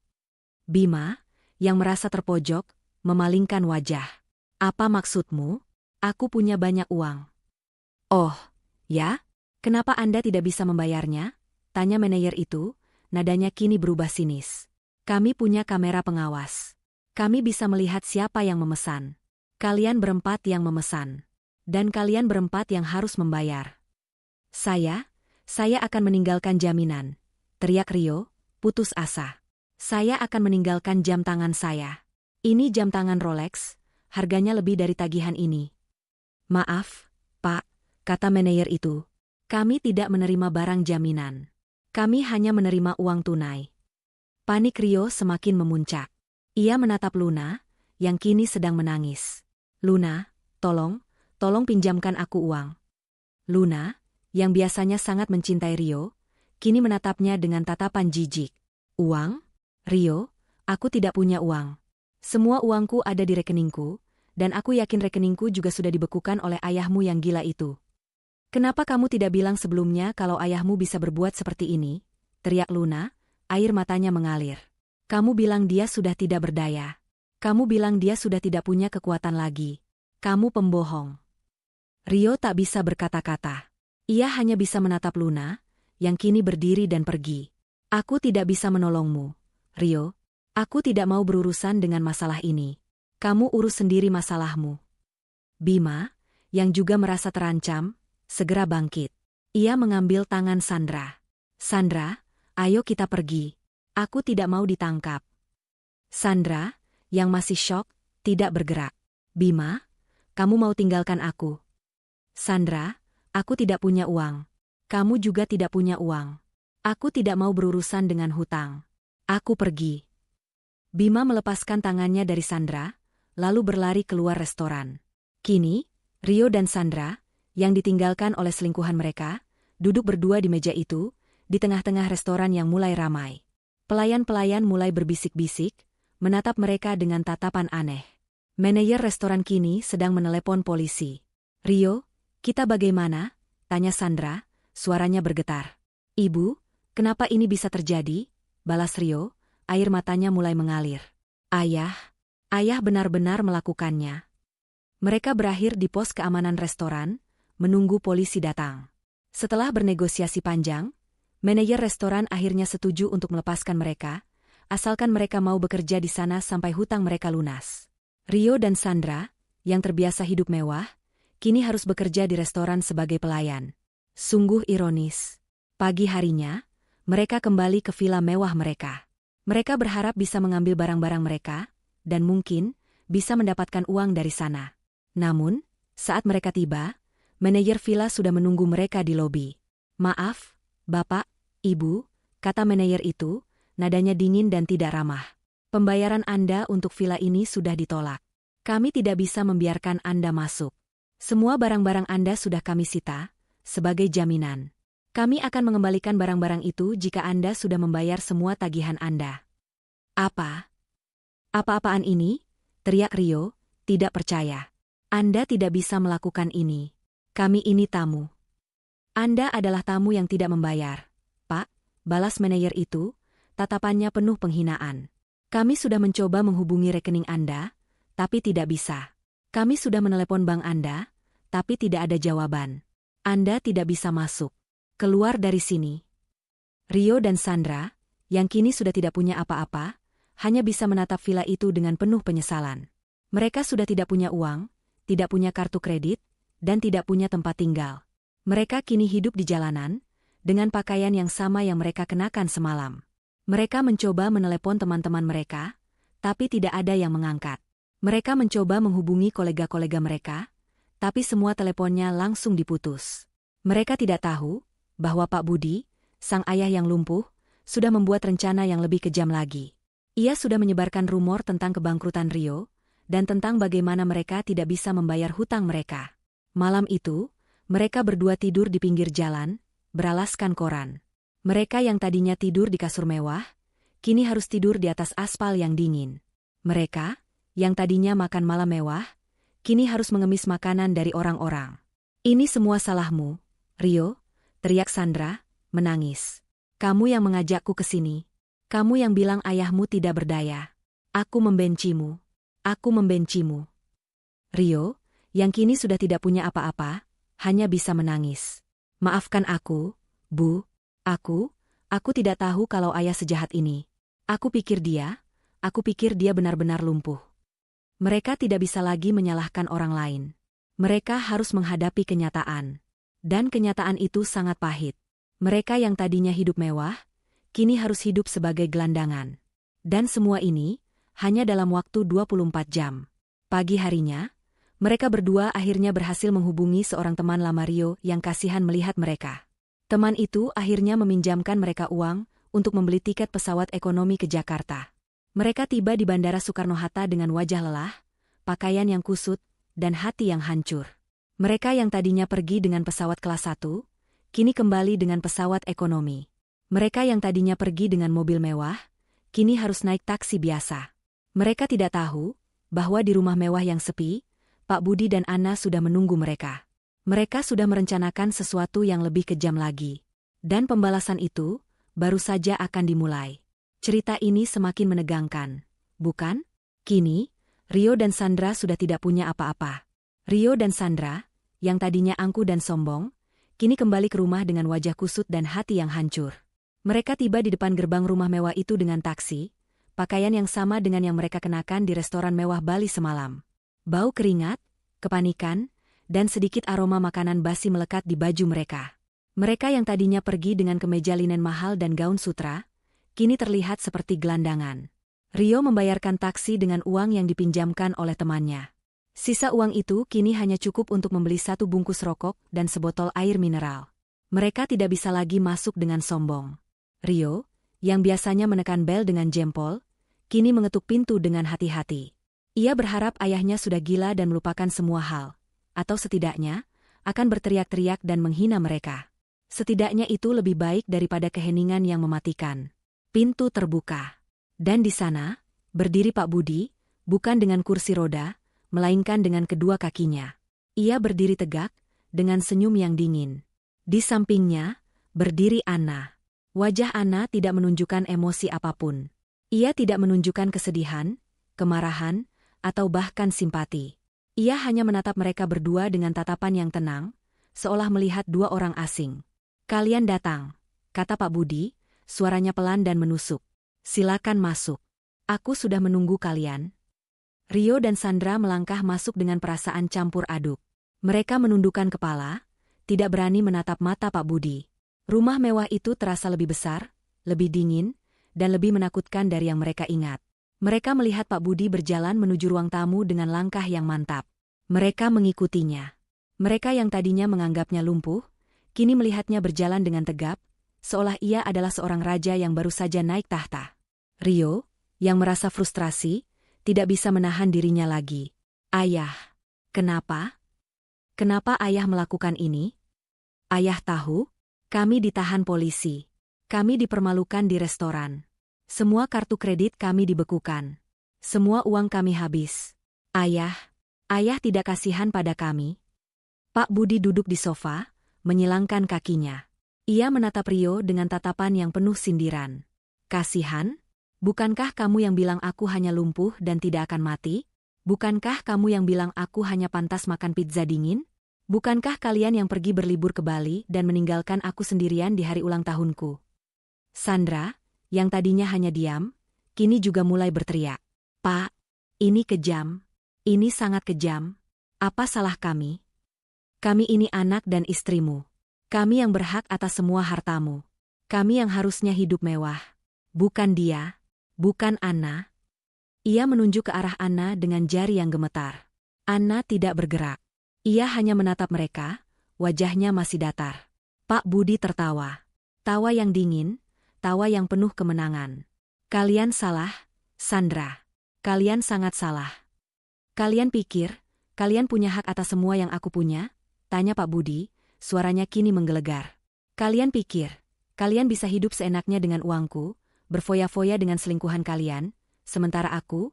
Speaker 1: Bima, yang merasa terpojok, memalingkan wajah. Apa maksudmu? Aku punya banyak uang. Oh, ya? Kenapa Anda tidak bisa membayarnya? Tanya manajer itu, nadanya kini berubah sinis. Kami punya kamera pengawas. Kami bisa melihat siapa yang memesan. Kalian berempat yang memesan. Dan kalian berempat yang harus membayar. Saya akan meninggalkan jaminan, teriak Rio, putus asa. Saya akan meninggalkan jam tangan saya. Ini jam tangan Rolex, harganya lebih dari tagihan ini. Maaf, Pak, kata manajer itu. Kami tidak menerima barang jaminan. Kami hanya menerima uang tunai. Panik Rio semakin memuncak. Ia menatap Luna, yang kini sedang menangis. Luna, tolong pinjamkan aku uang. Luna, yang biasanya sangat mencintai Rio, kini menatapnya dengan tatapan jijik. Uang? Rio, aku tidak punya uang. Semua uangku ada di rekeningku, dan aku yakin rekeningku juga sudah dibekukan oleh ayahmu yang gila itu. Kenapa kamu tidak bilang sebelumnya kalau ayahmu bisa berbuat seperti ini? Teriak Luna, air matanya mengalir. Kamu bilang dia sudah tidak berdaya. Kamu bilang dia sudah tidak punya kekuatan lagi. Kamu pembohong. Rio tak bisa berkata-kata. Ia hanya bisa menatap Luna, yang kini berdiri dan pergi. Aku tidak bisa menolongmu, Rio. Aku tidak mau berurusan dengan masalah ini. Kamu urus sendiri masalahmu. Bima, yang juga merasa terancam, segera bangkit. Ia mengambil tangan Sandra. Sandra, ayo kita pergi. Aku tidak mau ditangkap. Sandra, yang masih syok, tidak bergerak. Bima, kamu mau tinggalkan aku? Sandra, aku tidak punya uang. Kamu juga tidak punya uang. Aku tidak mau berurusan dengan hutang. Aku pergi. Bima melepaskan tangannya dari Sandra, lalu berlari keluar restoran. Kini, Rio dan Sandra, yang ditinggalkan oleh selingkuhan mereka, duduk berdua di meja itu, di tengah-tengah restoran yang mulai ramai. Pelayan-pelayan mulai berbisik-bisik, menatap mereka dengan tatapan aneh. Manajer restoran kini sedang menelepon polisi. Rio, kita bagaimana? Tanya Sandra, suaranya bergetar. Ibu, kenapa ini bisa terjadi? Balas Rio, air matanya mulai mengalir. Ayah benar-benar melakukannya. Mereka berakhir di pos keamanan restoran, menunggu polisi datang. Setelah bernegosiasi panjang, manajer restoran akhirnya setuju untuk melepaskan mereka, asalkan mereka mau bekerja di sana sampai hutang mereka lunas. Rio dan Sandra, yang terbiasa hidup mewah, kini harus bekerja di restoran sebagai pelayan. Sungguh ironis. Pagi harinya, mereka kembali ke villa mewah mereka. Mereka berharap bisa mengambil barang-barang mereka, dan mungkin bisa mendapatkan uang dari sana. Namun, saat mereka tiba, manajer villa sudah menunggu mereka di lobi. Maaf, Bapak, Ibu, kata manajer itu, nadanya dingin dan tidak ramah. Pembayaran Anda untuk villa ini sudah ditolak. Kami tidak bisa membiarkan Anda masuk. Semua barang-barang Anda sudah kami sita, sebagai jaminan. Kami akan mengembalikan barang-barang itu jika Anda sudah membayar semua tagihan Anda. Apa? Apa-apaan ini? Teriak Rio, tidak percaya. Anda tidak bisa melakukan ini. Kami ini tamu. Anda adalah tamu yang tidak membayar. Pak, balas manajer itu, tatapannya penuh penghinaan. Kami sudah mencoba menghubungi rekening Anda, tapi tidak bisa. Kami sudah menelepon bank Anda, tapi tidak ada jawaban. Anda tidak bisa masuk. Keluar dari sini. Rio dan Sandra, yang kini sudah tidak punya apa-apa, hanya bisa menatap villa itu dengan penuh penyesalan. Mereka sudah tidak punya uang, tidak punya kartu kredit, dan tidak punya tempat tinggal. Mereka kini hidup di jalanan, dengan pakaian yang sama yang mereka kenakan semalam. Mereka mencoba menelepon teman-teman mereka, tapi tidak ada yang mengangkat. Mereka mencoba menghubungi kolega-kolega mereka, tapi semua teleponnya langsung diputus. Mereka tidak tahu bahwa Pak Budi, sang ayah yang lumpuh, sudah membuat rencana yang lebih kejam lagi. Ia sudah menyebarkan rumor tentang kebangkrutan Rio, dan tentang bagaimana mereka tidak bisa membayar hutang mereka. Malam itu, mereka berdua tidur di pinggir jalan, beralaskan koran. Mereka yang tadinya tidur di kasur mewah, kini harus tidur di atas aspal yang dingin. Mereka, yang tadinya makan malam mewah, kini harus mengemis makanan dari orang-orang. Ini semua salahmu, Rio, teriak Sandra, menangis. Kamu yang mengajakku ke sini. Kamu yang bilang ayahmu tidak berdaya. Aku membencimu. Aku membencimu. Rio, yang kini sudah tidak punya apa-apa, hanya bisa menangis. Maafkan aku, Bu. Aku tidak tahu kalau ayah sejahat ini. Aku pikir dia benar-benar lumpuh. Mereka tidak bisa lagi menyalahkan orang lain. Mereka harus menghadapi kenyataan. Dan kenyataan itu sangat pahit. Mereka yang tadinya hidup mewah, kini harus hidup sebagai gelandangan. Dan semua ini, hanya dalam waktu 24 jam. Pagi harinya, mereka berdua akhirnya berhasil menghubungi seorang teman lama Rio yang kasihan melihat mereka. Teman itu akhirnya meminjamkan mereka uang untuk membeli tiket pesawat ekonomi ke Jakarta. Mereka tiba di Bandara Soekarno-Hatta dengan wajah lelah, pakaian yang kusut, dan hati yang hancur. Mereka yang tadinya pergi dengan pesawat kelas 1, kini kembali dengan pesawat ekonomi. Mereka yang tadinya pergi dengan mobil mewah, kini harus naik taksi biasa. Mereka tidak tahu bahwa di rumah mewah yang sepi, Pak Budi dan Ana sudah menunggu mereka. Mereka sudah merencanakan sesuatu yang lebih kejam lagi. Dan pembalasan itu baru saja akan dimulai. Cerita ini semakin menegangkan, bukan? Kini, Rio dan Sandra sudah tidak punya apa-apa. Rio dan Sandra, yang tadinya angkuh dan sombong, kini kembali ke rumah dengan wajah kusut dan hati yang hancur. Mereka tiba di depan gerbang rumah mewah itu dengan taksi, pakaian yang sama dengan yang mereka kenakan di restoran mewah Bali semalam. Bau keringat, kepanikan, dan sedikit aroma makanan basi melekat di baju mereka. Mereka yang tadinya pergi dengan kemeja linen mahal dan gaun sutra, kini terlihat seperti gelandangan. Rio membayarkan taksi dengan uang yang dipinjamkan oleh temannya. Sisa uang itu kini hanya cukup untuk membeli 1 bungkus rokok dan sebotol air mineral. Mereka tidak bisa lagi masuk dengan sombong. Rio, yang biasanya menekan bel dengan jempol, kini mengetuk pintu dengan hati-hati. Ia berharap ayahnya sudah gila dan melupakan semua hal, atau setidaknya akan berteriak-teriak dan menghina mereka. Setidaknya itu lebih baik daripada keheningan yang mematikan. Pintu terbuka. Dan di sana, berdiri Pak Budi, bukan dengan kursi roda, melainkan dengan kedua kakinya. Ia berdiri tegak, dengan senyum yang dingin. Di sampingnya, berdiri Ana. Wajah Ana tidak menunjukkan emosi apapun. Ia tidak menunjukkan kesedihan, kemarahan, atau bahkan simpati. Ia hanya menatap mereka berdua dengan tatapan yang tenang, seolah melihat 2 orang asing. "Kalian datang," kata Pak Budi, suaranya pelan dan menusuk. "Silakan masuk. Aku sudah menunggu kalian." Rio dan Sandra melangkah masuk dengan perasaan campur aduk. Mereka menundukkan kepala, tidak berani menatap mata Pak Budi. Rumah mewah itu terasa lebih besar, lebih dingin, dan lebih menakutkan dari yang mereka ingat. Mereka melihat Pak Budi berjalan menuju ruang tamu dengan langkah yang mantap. Mereka mengikutinya. Mereka yang tadinya menganggapnya lumpuh, kini melihatnya berjalan dengan tegap, seolah ia adalah seorang raja yang baru saja naik tahta. Rio, yang merasa frustrasi, tidak bisa menahan dirinya lagi. "Ayah, kenapa? Kenapa ayah melakukan ini? Ayah tahu, kami ditahan polisi. Kami dipermalukan di restoran. Semua kartu kredit kami dibekukan. Semua uang kami habis. Ayah tidak kasihan pada kami?" Pak Budi duduk di sofa, menyilangkan kakinya. Ia menatap Rio dengan tatapan yang penuh sindiran. "Kasihan? Bukankah kamu yang bilang aku hanya lumpuh dan tidak akan mati? Bukankah kamu yang bilang aku hanya pantas makan pizza dingin? Bukankah kalian yang pergi berlibur ke Bali dan meninggalkan aku sendirian di hari ulang tahunku?" Sandra, yang tadinya hanya diam, kini juga mulai berteriak. "Pak, ini kejam. Ini sangat kejam. Apa salah kami? Kami ini anak dan istrimu. Kami yang berhak atas semua hartamu. Kami yang harusnya hidup mewah. Bukan dia. Bukan Ana." Ia menunjuk ke arah Ana dengan jari yang gemetar. Ana tidak bergerak. Ia hanya menatap mereka, wajahnya masih datar. Pak Budi tertawa. Tawa yang dingin, tawa yang penuh kemenangan. "Kalian salah, Sandra. Kalian sangat salah. Kalian pikir, kalian punya hak atas semua yang aku punya?" Tanya Pak Budi, suaranya kini menggelegar. "Kalian pikir, kalian bisa hidup seenaknya dengan uangku, berfoya-foya dengan selingkuhan kalian, sementara aku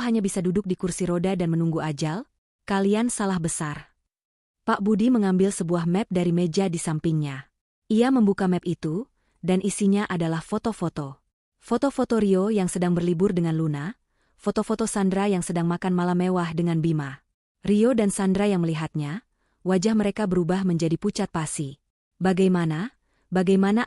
Speaker 1: hanya bisa duduk di kursi roda dan menunggu ajal? Kalian salah besar." Pak Budi mengambil sebuah map dari meja di sampingnya. Ia membuka map itu, dan isinya adalah foto-foto. Foto-foto Rio yang sedang berlibur dengan Luna, foto-foto Sandra yang sedang makan malam mewah dengan Bima. Rio dan Sandra yang melihatnya, wajah mereka berubah menjadi pucat pasi. Bagaimana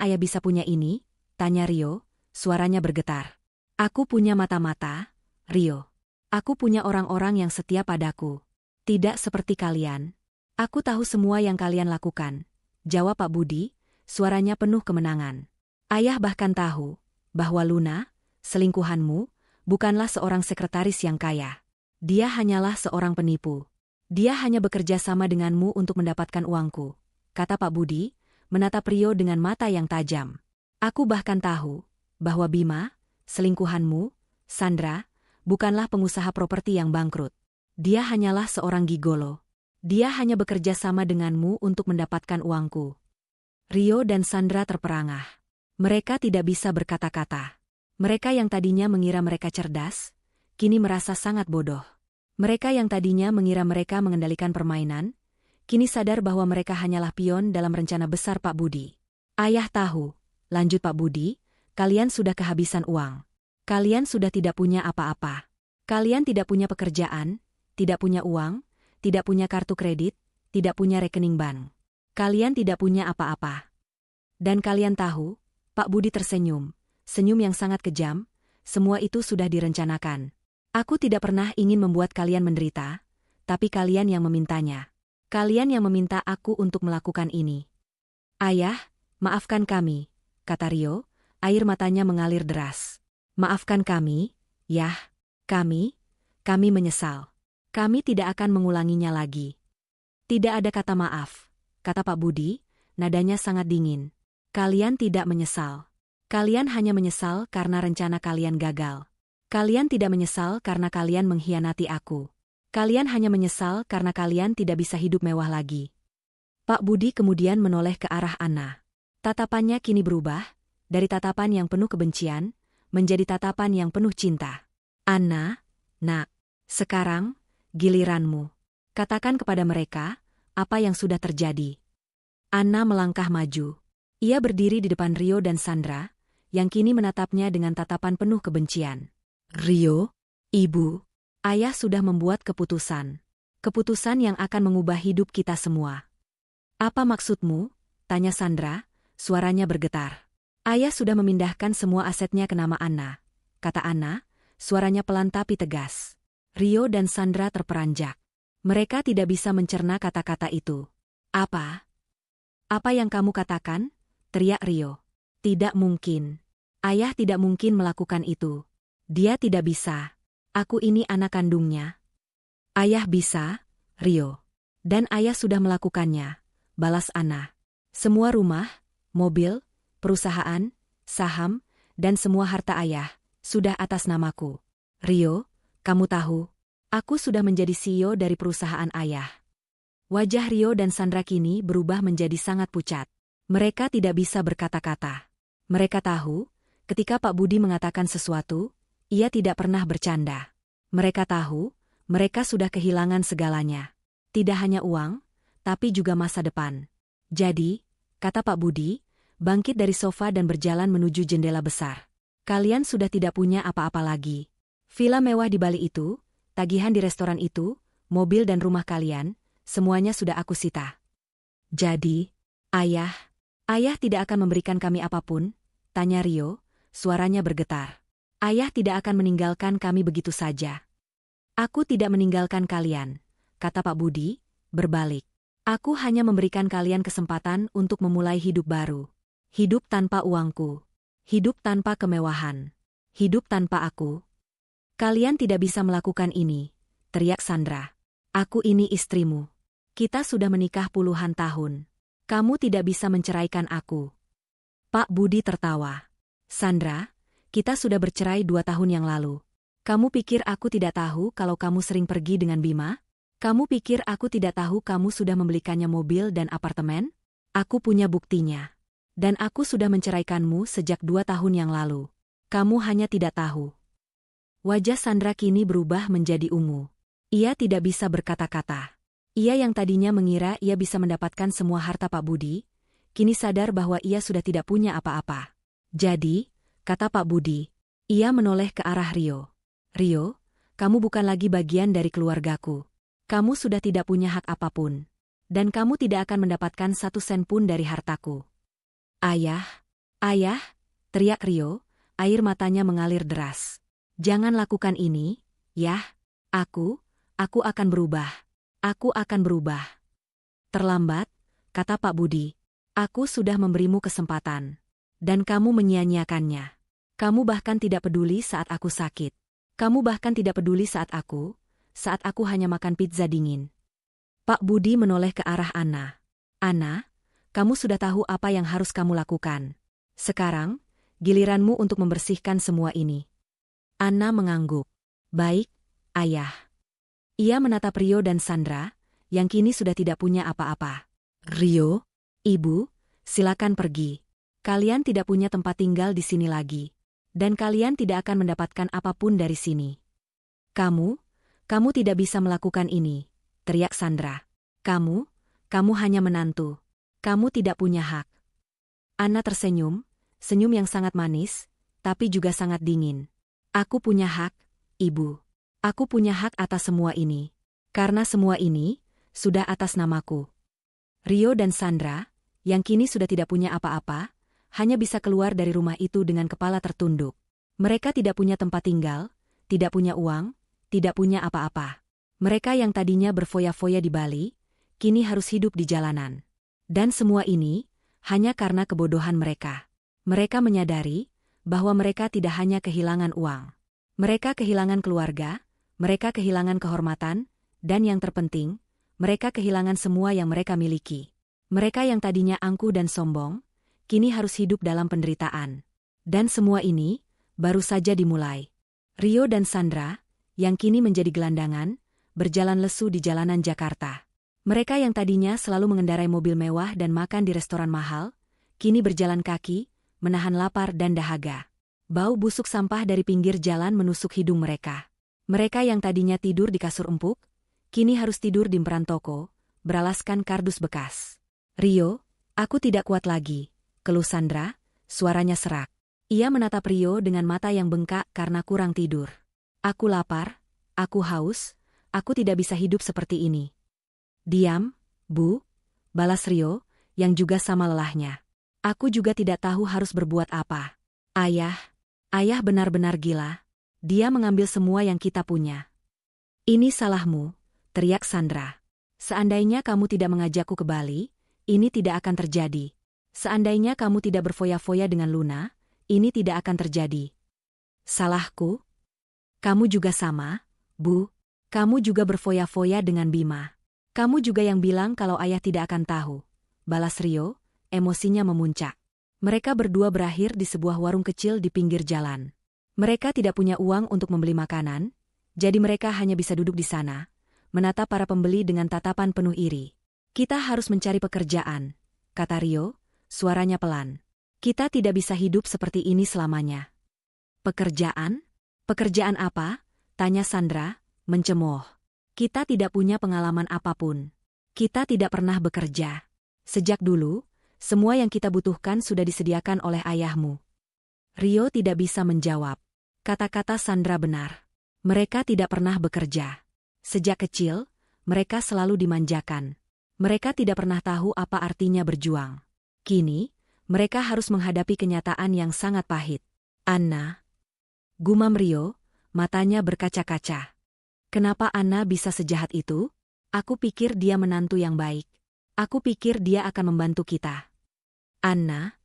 Speaker 1: ayah bisa punya ini?" tanya Rio, suaranya bergetar. "Aku punya mata-mata, Rio. Aku punya orang-orang yang setia padaku. Tidak seperti kalian. Aku tahu semua yang kalian lakukan," jawab Pak Budi, suaranya penuh kemenangan. "Ayah bahkan tahu bahwa Luna, selingkuhanmu, bukanlah seorang sekretaris yang kaya. Dia hanyalah seorang penipu. Dia hanya bekerja sama denganmu untuk mendapatkan uangku," kata Pak Budi, menatap Rio dengan mata yang tajam. "Aku bahkan tahu bahwa Bima, selingkuhanmu, Sandra, bukanlah pengusaha properti yang bangkrut. Dia hanyalah seorang gigolo. Dia hanya bekerja sama denganmu untuk mendapatkan uangku. Rio dan Sandra terperangah. Mereka tidak bisa berkata-kata. Mereka yang tadinya mengira mereka cerdas, kini merasa sangat bodoh. Mereka yang tadinya mengira mereka mengendalikan permainan, kini sadar bahwa mereka hanyalah pion dalam rencana besar Pak Budi. Ayah tahu, lanjut Pak Budi, kalian sudah kehabisan uang. Kalian sudah tidak punya apa-apa. Kalian tidak punya pekerjaan, tidak punya uang, tidak punya kartu kredit, tidak punya rekening bank. Kalian tidak punya apa-apa. Dan kalian tahu, Pak Budi tersenyum, senyum yang sangat kejam, semua itu sudah direncanakan. Aku tidak pernah ingin membuat kalian menderita, tapi kalian yang memintanya. Kalian yang meminta aku untuk melakukan ini. Ayah, maafkan kami, kata Rio, air matanya mengalir deras. Maafkan kami, Yah, kami menyesal. Kami tidak akan mengulanginya lagi. Tidak ada kata maaf, kata Pak Budi, nadanya sangat dingin. Kalian tidak menyesal. Kalian hanya menyesal karena rencana kalian gagal. Kalian tidak menyesal karena kalian mengkhianati aku. Kalian hanya menyesal karena kalian tidak bisa hidup mewah lagi. Pak Budi kemudian menoleh ke arah Anna. Tatapannya kini berubah, dari tatapan yang penuh kebencian, menjadi tatapan yang penuh cinta. Anna, nak, sekarang, giliranmu. Katakan kepada mereka, apa yang sudah terjadi. Anna melangkah maju. Ia berdiri di depan Rio dan Sandra, yang kini menatapnya dengan tatapan penuh kebencian. Rio, ibu, ayah sudah membuat keputusan. Keputusan yang akan mengubah hidup kita semua. Apa maksudmu? Tanya Sandra, suaranya bergetar. Ayah sudah memindahkan semua asetnya ke nama Anna, kata Anna, suaranya pelan tapi tegas. Rio dan Sandra terperanjak. Mereka tidak bisa mencerna kata-kata itu. Apa? Apa yang kamu katakan? Teriak Rio. Tidak mungkin. Ayah tidak mungkin melakukan itu. Dia tidak bisa. Aku ini anak kandungnya. Ayah bisa, Rio. Dan ayah sudah melakukannya, balas Anna. Semua rumah, mobil, perusahaan, saham, dan semua harta ayah sudah atas namaku. Rio, kamu tahu, aku sudah menjadi CEO dari perusahaan ayah. Wajah Rio dan Sandra kini berubah menjadi sangat pucat. Mereka tidak bisa berkata-kata. Mereka tahu, ketika Pak Budi mengatakan sesuatu, ia tidak pernah bercanda. Mereka tahu, mereka sudah kehilangan segalanya. Tidak hanya uang, tapi juga masa depan. Jadi, kata Pak Budi, bangkit dari sofa dan berjalan menuju jendela besar. Kalian sudah tidak punya apa-apa lagi. Villa mewah di Bali itu, tagihan di restoran itu, mobil dan rumah kalian, semuanya sudah aku sita. Jadi, ayah tidak akan memberikan kami apapun? Tanya Rio, suaranya bergetar. Ayah tidak akan meninggalkan kami begitu saja. Aku tidak meninggalkan kalian, kata Pak Budi, berbalik. Aku hanya memberikan kalian kesempatan untuk memulai hidup baru. Hidup tanpa uangku. Hidup tanpa kemewahan. Hidup tanpa aku. Kalian tidak bisa melakukan ini, teriak Sandra. Aku ini istrimu. Kita sudah menikah puluhan tahun. Kamu tidak bisa menceraikan aku. Pak Budi tertawa. Sandra, kita sudah bercerai 2 tahun yang lalu. Kamu pikir aku tidak tahu kalau kamu sering pergi dengan Bima? Kamu pikir aku tidak tahu kamu sudah membelikannya mobil dan apartemen? Aku punya buktinya. Dan aku sudah menceraikanmu sejak 2 tahun yang lalu. Kamu hanya tidak tahu. Wajah Sandra kini berubah menjadi ungu. Ia tidak bisa berkata-kata. Ia yang tadinya mengira ia bisa mendapatkan semua harta Pak Budi, kini sadar bahwa ia sudah tidak punya apa-apa. Jadi, kata Pak Budi, ia menoleh ke arah Rio. Rio, kamu bukan lagi bagian dari keluargaku. Kamu sudah tidak punya hak apapun. Dan kamu tidak akan mendapatkan 1 sen pun dari hartaku. Ayah, teriak Rio, air matanya mengalir deras. Jangan lakukan ini, Yah. Aku akan berubah. Aku akan berubah. Terlambat, kata Pak Budi. Aku sudah memberimu kesempatan. Dan kamu menyia-nyiakannya. Kamu bahkan tidak peduli saat aku sakit. Kamu bahkan tidak peduli saat aku hanya makan pizza dingin. Pak Budi menoleh ke arah Anna. Anna, kamu sudah tahu apa yang harus kamu lakukan. Sekarang, giliranmu untuk membersihkan semua ini. Anna mengangguk. Baik, ayah. Ia menatap Rio dan Sandra, yang kini sudah tidak punya apa-apa. Rio, ibu, silakan pergi. Kalian tidak punya tempat tinggal di sini lagi. Dan kalian tidak akan mendapatkan apapun dari sini. Kamu tidak bisa melakukan ini, teriak Sandra. Kamu hanya menantu. Kamu tidak punya hak. Anna tersenyum, senyum yang sangat manis, tapi juga sangat dingin. Aku punya hak, ibu. Aku punya hak atas semua ini. Karena semua ini sudah atas namaku. Rio dan Sandra, yang kini sudah tidak punya apa-apa, hanya bisa keluar dari rumah itu dengan kepala tertunduk. Mereka tidak punya tempat tinggal, tidak punya uang, tidak punya apa-apa. Mereka yang tadinya berfoya-foya di Bali, kini harus hidup di jalanan. Dan semua ini hanya karena kebodohan mereka. Mereka menyadari bahwa mereka tidak hanya kehilangan uang. Mereka kehilangan keluarga, mereka kehilangan kehormatan, dan yang terpenting, mereka kehilangan semua yang mereka miliki. Mereka yang tadinya angkuh dan sombong, kini harus hidup dalam penderitaan. Dan semua ini baru saja dimulai. Rio dan Sandra, yang kini menjadi gelandangan, berjalan lesu di jalanan Jakarta. Mereka yang tadinya selalu mengendarai mobil mewah dan makan di restoran mahal, kini berjalan kaki, menahan lapar dan dahaga. Bau busuk sampah dari pinggir jalan menusuk hidung mereka. Mereka yang tadinya tidur di kasur empuk, kini harus tidur di emperan toko, beralaskan kardus bekas. Rio, aku tidak kuat lagi, keluh Sandra, suaranya serak. Ia menatap Rio dengan mata yang bengkak karena kurang tidur. Aku lapar, aku haus, aku tidak bisa hidup seperti ini. Diam, Bu, balas Rio, yang juga sama lelahnya. Aku juga tidak tahu harus berbuat apa. Ayah benar-benar gila. Dia mengambil semua yang kita punya. Ini salahmu, teriak Sandra. Seandainya kamu tidak mengajakku ke Bali, ini tidak akan terjadi. Seandainya kamu tidak berfoya-foya dengan Luna, ini tidak akan terjadi. Salahku? Kamu juga sama, Bu. Kamu juga berfoya-foya dengan Bima. Kamu juga yang bilang kalau ayah tidak akan tahu. Balas Rio, emosinya memuncak. Mereka berdua berakhir di sebuah warung kecil di pinggir jalan. Mereka tidak punya uang untuk membeli makanan, jadi mereka hanya bisa duduk di sana, menatap para pembeli dengan tatapan penuh iri. Kita harus mencari pekerjaan, kata Rio, suaranya pelan. Kita tidak bisa hidup seperti ini selamanya. Pekerjaan? Pekerjaan apa? Tanya Sandra, mencemooh. Kita tidak punya pengalaman apapun. Kita tidak pernah bekerja. Sejak dulu, semua yang kita butuhkan sudah disediakan oleh ayahmu. Rio tidak bisa menjawab. Kata-kata Sandra benar. Mereka tidak pernah bekerja. Sejak kecil, mereka selalu dimanjakan. Mereka tidak pernah tahu apa artinya berjuang. Kini, mereka harus menghadapi kenyataan yang sangat pahit. Anna, gumam Rio, matanya berkaca-kaca. Kenapa Anna bisa sejahat itu? Aku pikir dia menantu yang baik. Aku pikir dia akan membantu kita. Anna?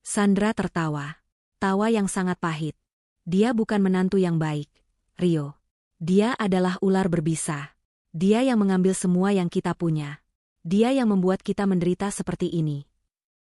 Speaker 1: Sandra tertawa. Tawa yang sangat pahit. Dia bukan menantu yang baik, Rio. Dia adalah ular berbisa. Dia yang mengambil semua yang kita punya. Dia yang membuat kita menderita seperti ini.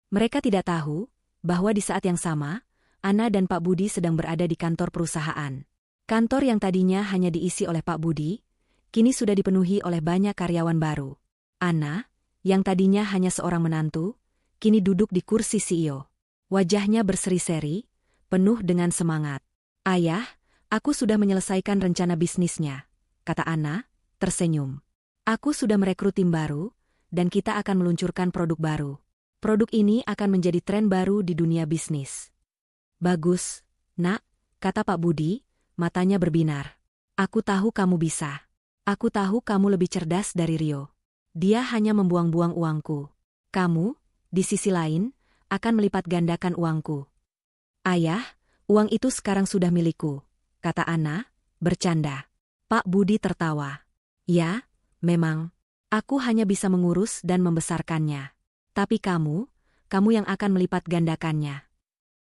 Speaker 1: Mereka tidak tahu bahwa di saat yang sama, Anna dan Pak Budi sedang berada di kantor perusahaan. Kantor yang tadinya hanya diisi oleh Pak Budi, kini sudah dipenuhi oleh banyak karyawan baru. Anna, yang tadinya hanya seorang menantu, kini duduk di kursi CEO. Wajahnya berseri-seri, penuh dengan semangat. Ayah, aku sudah menyelesaikan rencana bisnisnya, kata Anna, tersenyum. Aku sudah merekrut tim baru, dan kita akan meluncurkan produk baru. Produk ini akan menjadi tren baru di dunia bisnis. Bagus, Nak, kata Pak Budi, matanya berbinar. Aku tahu kamu bisa. Aku tahu kamu lebih cerdas dari Rio. Dia hanya membuang-buang uangku. Kamu, di sisi lain, akan melipat gandakan uangku. Ayah, uang itu sekarang sudah milikku, kata Anna, bercanda. Pak Budi tertawa. Ya, memang. Aku hanya bisa mengurus dan membesarkannya. Tapi kamu yang akan melipat gandakannya.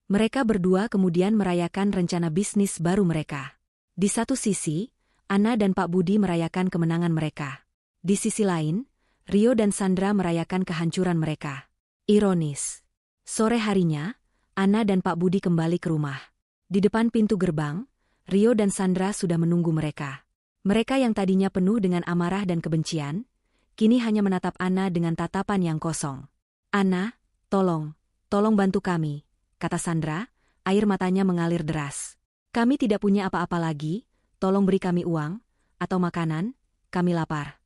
Speaker 1: Mereka berdua kemudian merayakan rencana bisnis baru mereka. Di satu sisi, Anna dan Pak Budi merayakan kemenangan mereka. Di sisi lain, Rio dan Sandra merayakan kehancuran mereka. Ironis. Sore harinya, Anna dan Pak Budi kembali ke rumah. Di depan pintu gerbang, Rio dan Sandra sudah menunggu mereka. Mereka yang tadinya penuh dengan amarah dan kebencian, kini hanya menatap Anna dengan tatapan yang kosong. "Anna, tolong bantu kami," kata Sandra, air matanya mengalir deras. "Kami tidak punya apa-apa lagi, tolong beri kami uang, atau makanan, kami lapar."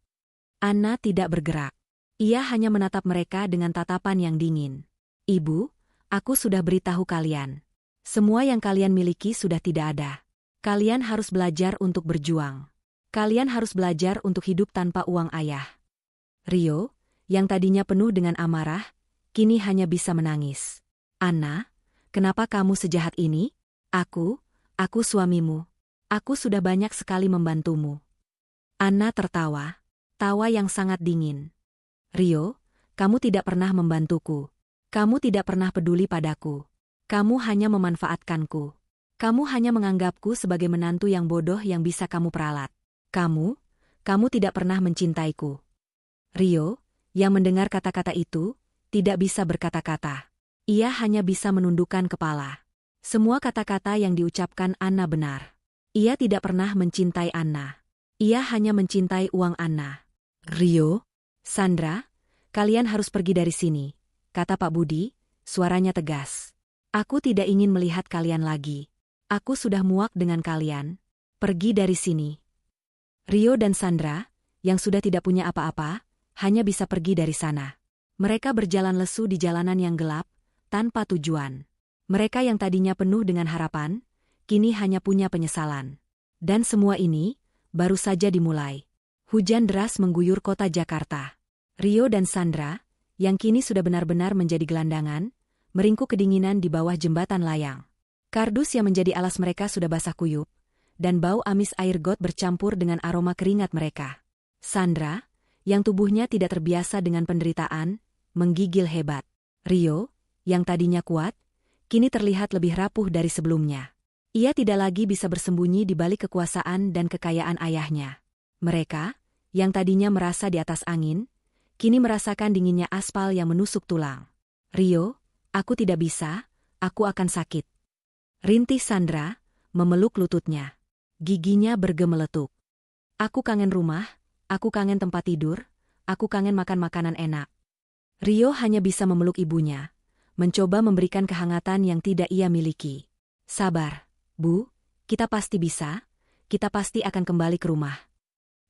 Speaker 1: Anna tidak bergerak. Ia hanya menatap mereka dengan tatapan yang dingin. "Ibu, aku sudah beritahu kalian. Semua yang kalian miliki sudah tidak ada. Kalian harus belajar untuk berjuang. Kalian harus belajar untuk hidup tanpa uang ayah." Rio, yang tadinya penuh dengan amarah, kini hanya bisa menangis. "Anna, kenapa kamu sejahat ini? Aku suamimu. Aku sudah banyak sekali membantumu." Anna tertawa, tawa yang sangat dingin. "Rio, kamu tidak pernah membantuku. Kamu tidak pernah peduli padaku. Kamu hanya memanfaatkanku. Kamu hanya menganggapku sebagai menantu yang bodoh yang bisa kamu peralat. Kamu tidak pernah mencintaiku." Rio, yang mendengar kata-kata itu, tidak bisa berkata-kata. Ia hanya bisa menundukkan kepala. Semua kata-kata yang diucapkan Anna benar. Ia tidak pernah mencintai Anna. Ia hanya mencintai uang Anna. "Rio, Sandra, kalian harus pergi dari sini," kata Pak Budi, suaranya tegas. "Aku tidak ingin melihat kalian lagi. Aku sudah muak dengan kalian. Pergi dari sini." Rio dan Sandra, yang sudah tidak punya apa-apa, hanya bisa pergi dari sana. Mereka berjalan lesu di jalanan yang gelap, tanpa tujuan. Mereka yang tadinya penuh dengan harapan, kini hanya punya penyesalan. Dan semua ini baru saja dimulai. Hujan deras mengguyur kota Jakarta. Rio dan Sandra, yang kini sudah benar-benar menjadi gelandangan, meringkuk kedinginan di bawah jembatan layang. Kardus yang menjadi alas mereka sudah basah kuyup, dan bau amis air got bercampur dengan aroma keringat mereka. Sandra, yang tubuhnya tidak terbiasa dengan penderitaan, menggigil hebat. Rio, yang tadinya kuat, kini terlihat lebih rapuh dari sebelumnya. Ia tidak lagi bisa bersembunyi di balik kekuasaan dan kekayaan ayahnya. Mereka, yang tadinya merasa di atas angin, kini merasakan dinginnya aspal yang menusuk tulang. "Rio, aku tidak bisa, aku akan sakit." Rintih Sandra, memeluk lututnya. Giginya bergemeletuk. "Aku kangen rumah, aku kangen tempat tidur, aku kangen makan makanan enak." Rio hanya bisa memeluk ibunya, mencoba memberikan kehangatan yang tidak ia miliki. "Sabar, Bu, kita pasti bisa, kita pasti akan kembali ke rumah."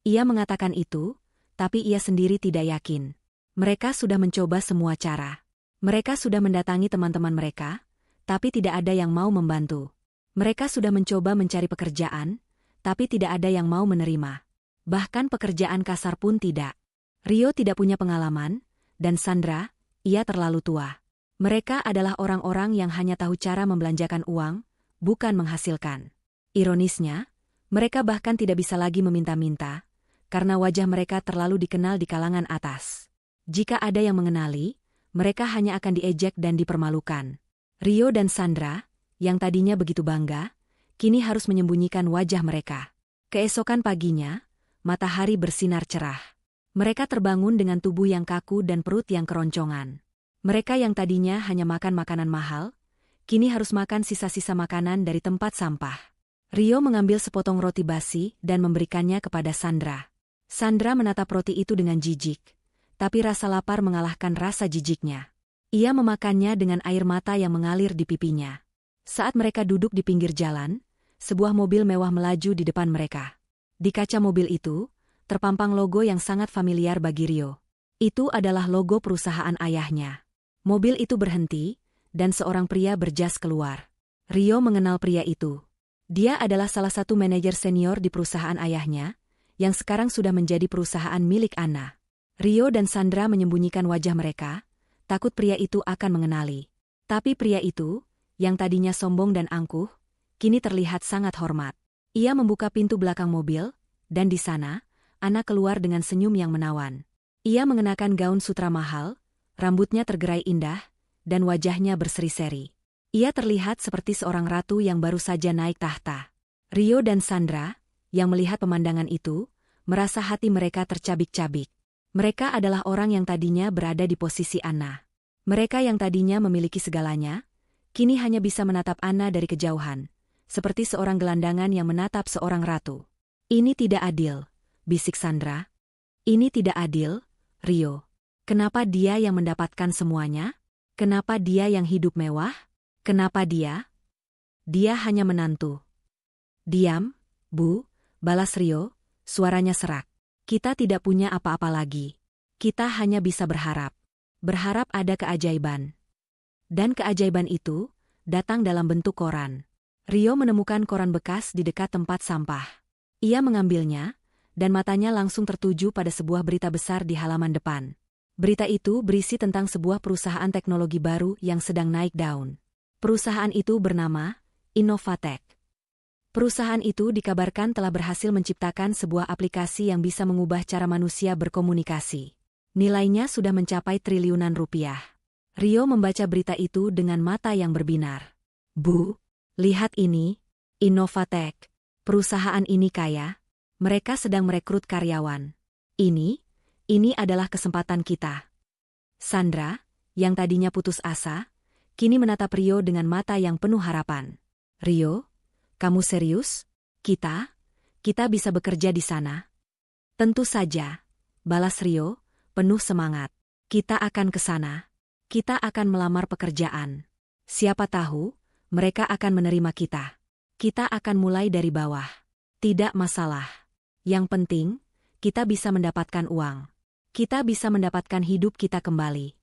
Speaker 1: Ia mengatakan itu, tapi ia sendiri tidak yakin. Mereka sudah mencoba semua cara. Mereka sudah mendatangi teman-teman mereka, tapi tidak ada yang mau membantu. Mereka sudah mencoba mencari pekerjaan, tapi tidak ada yang mau menerima. Bahkan pekerjaan kasar pun tidak. Rio tidak punya pengalaman, dan Sandra, ia terlalu tua. Mereka adalah orang-orang yang hanya tahu cara membelanjakan uang, bukan menghasilkan. Ironisnya, mereka bahkan tidak bisa lagi meminta-minta, karena wajah mereka terlalu dikenal di kalangan atas. Jika ada yang mengenali, mereka hanya akan diejek dan dipermalukan. Rio dan Sandra, yang tadinya begitu bangga, kini harus menyembunyikan wajah mereka. Keesokan paginya, matahari bersinar cerah. Mereka terbangun dengan tubuh yang kaku dan perut yang keroncongan. Mereka yang tadinya hanya makan makanan mahal, kini harus makan sisa-sisa makanan dari tempat sampah. Rio mengambil sepotong roti basi dan memberikannya kepada Sandra. Sandra menatap roti itu dengan jijik, tapi rasa lapar mengalahkan rasa jijiknya. Ia memakannya dengan air mata yang mengalir di pipinya. Saat mereka duduk di pinggir jalan, sebuah mobil mewah melaju di depan mereka. Di kaca mobil itu, terpampang logo yang sangat familiar bagi Rio. Itu adalah logo perusahaan ayahnya. Mobil itu berhenti, dan seorang pria berjas keluar. Rio mengenal pria itu. Dia adalah salah satu manajer senior di perusahaan ayahnya, yang sekarang sudah menjadi perusahaan milik Anna. Rio dan Sandra menyembunyikan wajah mereka, takut pria itu akan mengenali. Tapi pria itu, yang tadinya sombong dan angkuh, kini terlihat sangat hormat. Ia membuka pintu belakang mobil, dan di sana, Anna keluar dengan senyum yang menawan. Ia mengenakan gaun sutra mahal, rambutnya tergerai indah, dan wajahnya berseri-seri. Ia terlihat seperti seorang ratu yang baru saja naik tahta. Rio dan Sandra, yang melihat pemandangan itu, merasa hati mereka tercabik-cabik. Mereka adalah orang yang tadinya berada di posisi Anna. Mereka yang tadinya memiliki segalanya, kini hanya bisa menatap Anna dari kejauhan, seperti seorang gelandangan yang menatap seorang ratu. Ini tidak adil, bisik Sandra. Ini tidak adil, Rio. Kenapa dia yang mendapatkan semuanya? Kenapa dia yang hidup mewah? Kenapa dia? Dia hanya menantu. Diam, Bu, balas Rio, suaranya serak. Kita tidak punya apa-apa lagi. Kita hanya bisa berharap. Berharap ada keajaiban. Dan keajaiban itu datang dalam bentuk koran. Rio menemukan koran bekas di dekat tempat sampah. Ia mengambilnya, dan matanya langsung tertuju pada sebuah berita besar di halaman depan. Berita itu berisi tentang sebuah perusahaan teknologi baru yang sedang naik daun. Perusahaan itu bernama Innovatech. Perusahaan itu dikabarkan telah berhasil menciptakan sebuah aplikasi yang bisa mengubah cara manusia berkomunikasi. Nilainya sudah mencapai triliunan rupiah. Rio membaca berita itu dengan mata yang berbinar. Bu, lihat ini, Innovatech. Perusahaan ini kaya. Mereka sedang merekrut karyawan. Ini adalah kesempatan kita. Sandra, yang tadinya putus asa, kini menatap Rio dengan mata yang penuh harapan. Rio, kamu serius? Kita bisa bekerja di sana? Tentu saja, balas Rio, penuh semangat. Kita akan ke sana. Kita akan melamar pekerjaan. Siapa tahu, mereka akan menerima kita. Kita akan mulai dari bawah. Tidak masalah. Yang penting, kita bisa mendapatkan uang. Kita bisa mendapatkan hidup kita kembali.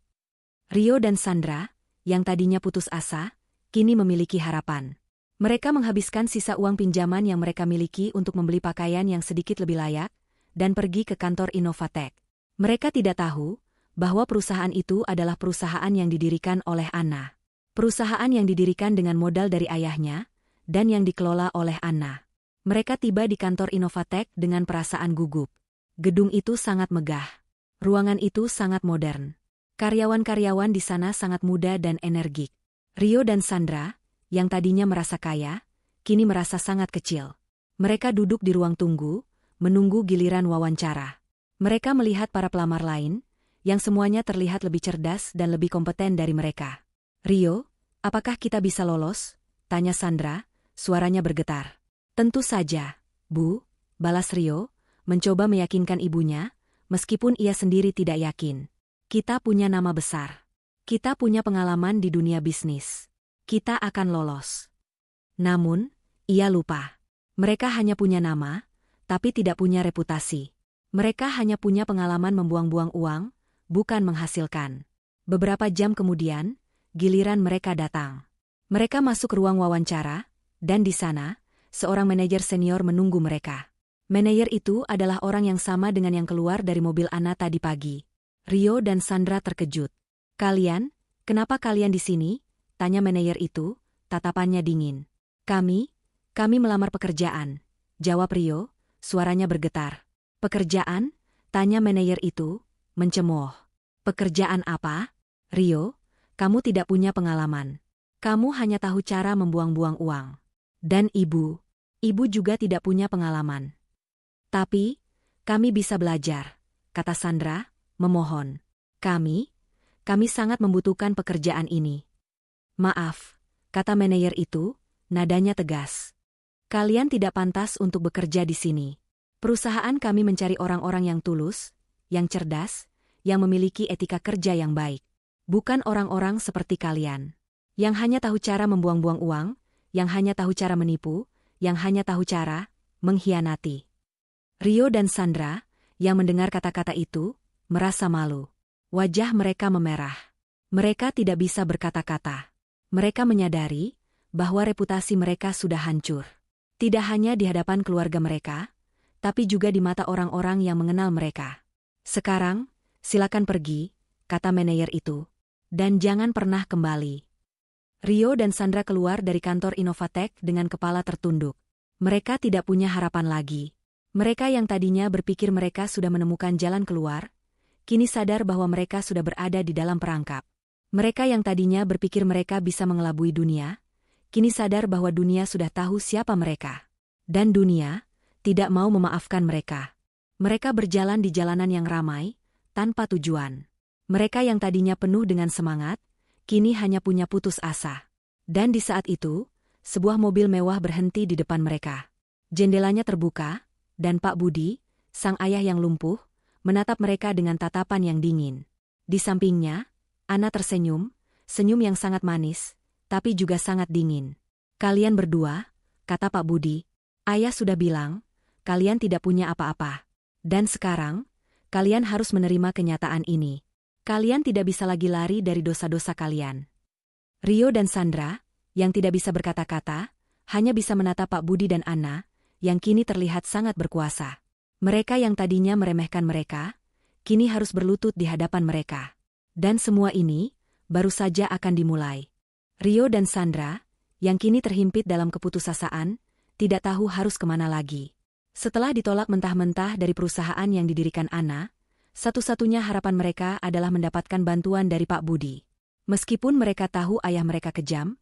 Speaker 1: Rio dan Sandra, yang tadinya putus asa, kini memiliki harapan. Mereka menghabiskan sisa uang pinjaman yang mereka miliki untuk membeli pakaian yang sedikit lebih layak, dan pergi ke kantor Innovatech. Mereka tidak tahu bahwa perusahaan itu adalah perusahaan yang didirikan oleh Anna. Perusahaan yang didirikan dengan modal dari ayahnya, dan yang dikelola oleh Anna. Mereka tiba di kantor Innovatech dengan perasaan gugup. Gedung itu sangat megah. Ruangan itu sangat modern. Karyawan-karyawan di sana sangat muda dan energik. Rio dan Sandra, yang tadinya merasa kaya, kini merasa sangat kecil. Mereka duduk di ruang tunggu, menunggu giliran wawancara. Mereka melihat para pelamar lain, yang semuanya terlihat lebih cerdas dan lebih kompeten dari mereka. Rio, apakah kita bisa lolos? Tanya Sandra, suaranya bergetar. Tentu saja, Bu, balas Rio, mencoba meyakinkan ibunya, meskipun ia sendiri tidak yakin. Kita punya nama besar. Kita punya pengalaman di dunia bisnis. Kita akan lolos. Namun, ia lupa. Mereka hanya punya nama, tapi tidak punya reputasi. Mereka hanya punya pengalaman membuang-buang uang, bukan menghasilkan. Beberapa jam kemudian, giliran mereka datang. Mereka masuk ruang wawancara, dan di sana, seorang manajer senior menunggu mereka. Manajer itu adalah orang yang sama dengan yang keluar dari mobil Anna tadi pagi. Rio dan Sandra terkejut. Kalian, kenapa kalian di sini? Tanya manajer itu, tatapannya dingin. Kami melamar pekerjaan. Jawab Rio, suaranya bergetar. Pekerjaan? Tanya manajer itu, mencemooh. Pekerjaan apa? Rio, kamu tidak punya pengalaman. Kamu hanya tahu cara membuang-buang uang. Dan ibu juga tidak punya pengalaman. Tapi, kami bisa belajar, kata Sandra, memohon. Kami sangat membutuhkan pekerjaan ini. Maaf, kata manajer itu, nadanya tegas. Kalian tidak pantas untuk bekerja di sini. Perusahaan kami mencari orang-orang yang tulus, yang cerdas, yang memiliki etika kerja yang baik. Bukan orang-orang seperti kalian. Yang hanya tahu cara membuang-buang uang, yang hanya tahu cara menipu, yang hanya tahu cara mengkhianati. Rio dan Sandra, yang mendengar kata-kata itu, merasa malu. Wajah mereka memerah. Mereka tidak bisa berkata-kata. Mereka menyadari bahwa reputasi mereka sudah hancur. Tidak hanya di hadapan keluarga mereka, tapi juga di mata orang-orang yang mengenal mereka. Sekarang, silakan pergi, kata manajer itu, dan jangan pernah kembali. Rio dan Sandra keluar dari kantor Innovatech dengan kepala tertunduk. Mereka tidak punya harapan lagi. Mereka yang tadinya berpikir mereka sudah menemukan jalan keluar, kini sadar bahwa mereka sudah berada di dalam perangkap. Mereka yang tadinya berpikir mereka bisa mengelabui dunia, kini sadar bahwa dunia sudah tahu siapa mereka. Dan dunia tidak mau memaafkan mereka. Mereka berjalan di jalanan yang ramai, tanpa tujuan. Mereka yang tadinya penuh dengan semangat, kini hanya punya putus asa. Dan di saat itu, sebuah mobil mewah berhenti di depan mereka. Jendelanya terbuka, dan Pak Budi, sang ayah yang lumpuh, menatap mereka dengan tatapan yang dingin. Di sampingnya, Ana tersenyum, senyum yang sangat manis, tapi juga sangat dingin. "Kalian berdua," kata Pak Budi, "ayah sudah bilang, kalian tidak punya apa-apa. Dan sekarang, kalian harus menerima kenyataan ini. Kalian tidak bisa lagi lari dari dosa-dosa kalian." Rio dan Sandra, yang tidak bisa berkata-kata, hanya bisa menatap Pak Budi dan Ana, yang kini terlihat sangat berkuasa. Mereka yang tadinya meremehkan mereka, kini harus berlutut di hadapan mereka. Dan semua ini, baru saja akan dimulai. Rio dan Sandra, yang kini terhimpit dalam keputusasaan, tidak tahu harus kemana lagi. Setelah ditolak mentah-mentah dari perusahaan yang didirikan Ana, satu-satunya harapan mereka adalah mendapatkan bantuan dari Pak Budi. Meskipun mereka tahu ayah mereka kejam,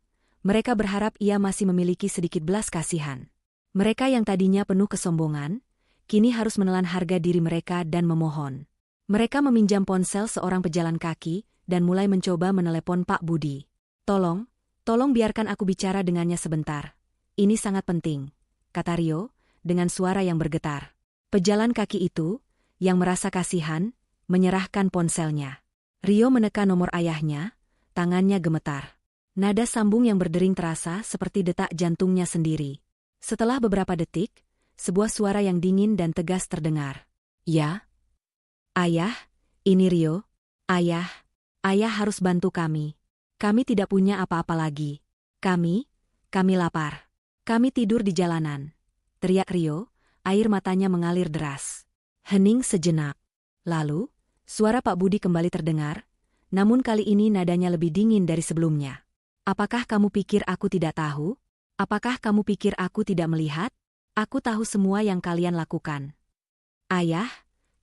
Speaker 1: mereka berharap ia masih memiliki sedikit belas kasihan. Mereka yang tadinya penuh kesombongan, kini harus menelan harga diri mereka dan memohon. Mereka meminjam ponsel seorang pejalan kaki dan mulai mencoba menelepon Pak Budi. Tolong biarkan aku bicara dengannya sebentar. Ini sangat penting," kata Rio, dengan suara yang bergetar. Pejalan kaki itu, yang merasa kasihan, menyerahkan ponselnya. Rio menekan nomor ayahnya, tangannya gemetar. Nada sambung yang berdering terasa seperti detak jantungnya sendiri. Setelah beberapa detik, sebuah suara yang dingin dan tegas terdengar. "Ya? Ayah, ini Rio. Ayah harus bantu kami. Kami tidak punya apa-apa lagi. Kami lapar. Kami tidur di jalanan," teriak Rio, air matanya mengalir deras. Hening sejenak. Lalu, suara Pak Budi kembali terdengar, namun kali ini nadanya lebih dingin dari sebelumnya. "Apakah kamu pikir aku tidak tahu? Apakah kamu pikir aku tidak melihat? Aku tahu semua yang kalian lakukan. Ayah,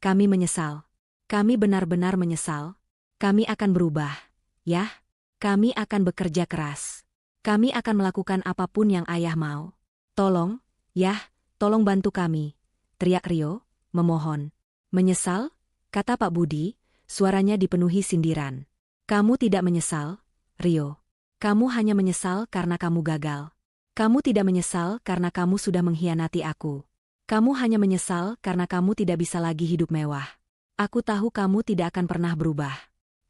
Speaker 1: kami menyesal. Kami benar-benar menyesal. Kami akan berubah. Ya, kami akan bekerja keras. Kami akan melakukan apapun yang ayah mau. Tolong, tolong bantu kami," teriak Rio, memohon. "Menyesal?" kata Pak Budi, suaranya dipenuhi sindiran. "Kamu tidak menyesal, Rio. Kamu hanya menyesal karena kamu gagal. Kamu tidak menyesal karena kamu sudah mengkhianati aku. Kamu hanya menyesal karena kamu tidak bisa lagi hidup mewah. Aku tahu kamu tidak akan pernah berubah.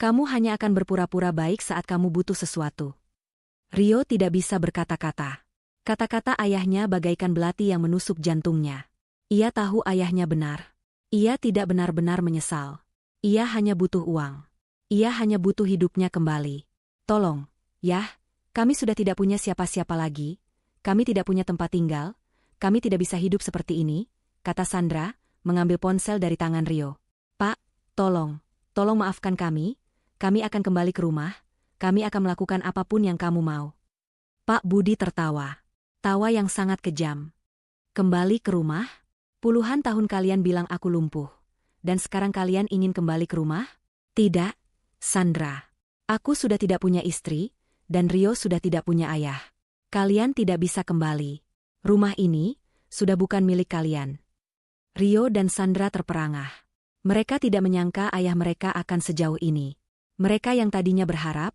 Speaker 1: Kamu hanya akan berpura-pura baik saat kamu butuh sesuatu." Rio tidak bisa berkata-kata. Kata-kata ayahnya bagaikan belati yang menusuk jantungnya. Ia tahu ayahnya benar. Ia tidak benar-benar menyesal. Ia hanya butuh uang. Ia hanya butuh hidupnya kembali. "Tolong, kami sudah tidak punya siapa-siapa lagi. Kami tidak punya tempat tinggal. Kami tidak bisa hidup seperti ini," kata Sandra, mengambil ponsel dari tangan Rio. "Pak, tolong maafkan kami. Kami akan kembali ke rumah. Kami akan melakukan apapun yang kamu mau." Pak Budi tertawa. Tawa yang sangat kejam. "Kembali ke rumah? Puluhan tahun kalian bilang aku lumpuh. Dan sekarang kalian ingin kembali ke rumah? Tidak, Sandra. Aku sudah tidak punya istri, dan Rio sudah tidak punya ayah. Kalian tidak bisa kembali. Rumah ini sudah bukan milik kalian." Rio dan Sandra terperangah. Mereka tidak menyangka ayah mereka akan sejauh ini. Mereka yang tadinya berharap,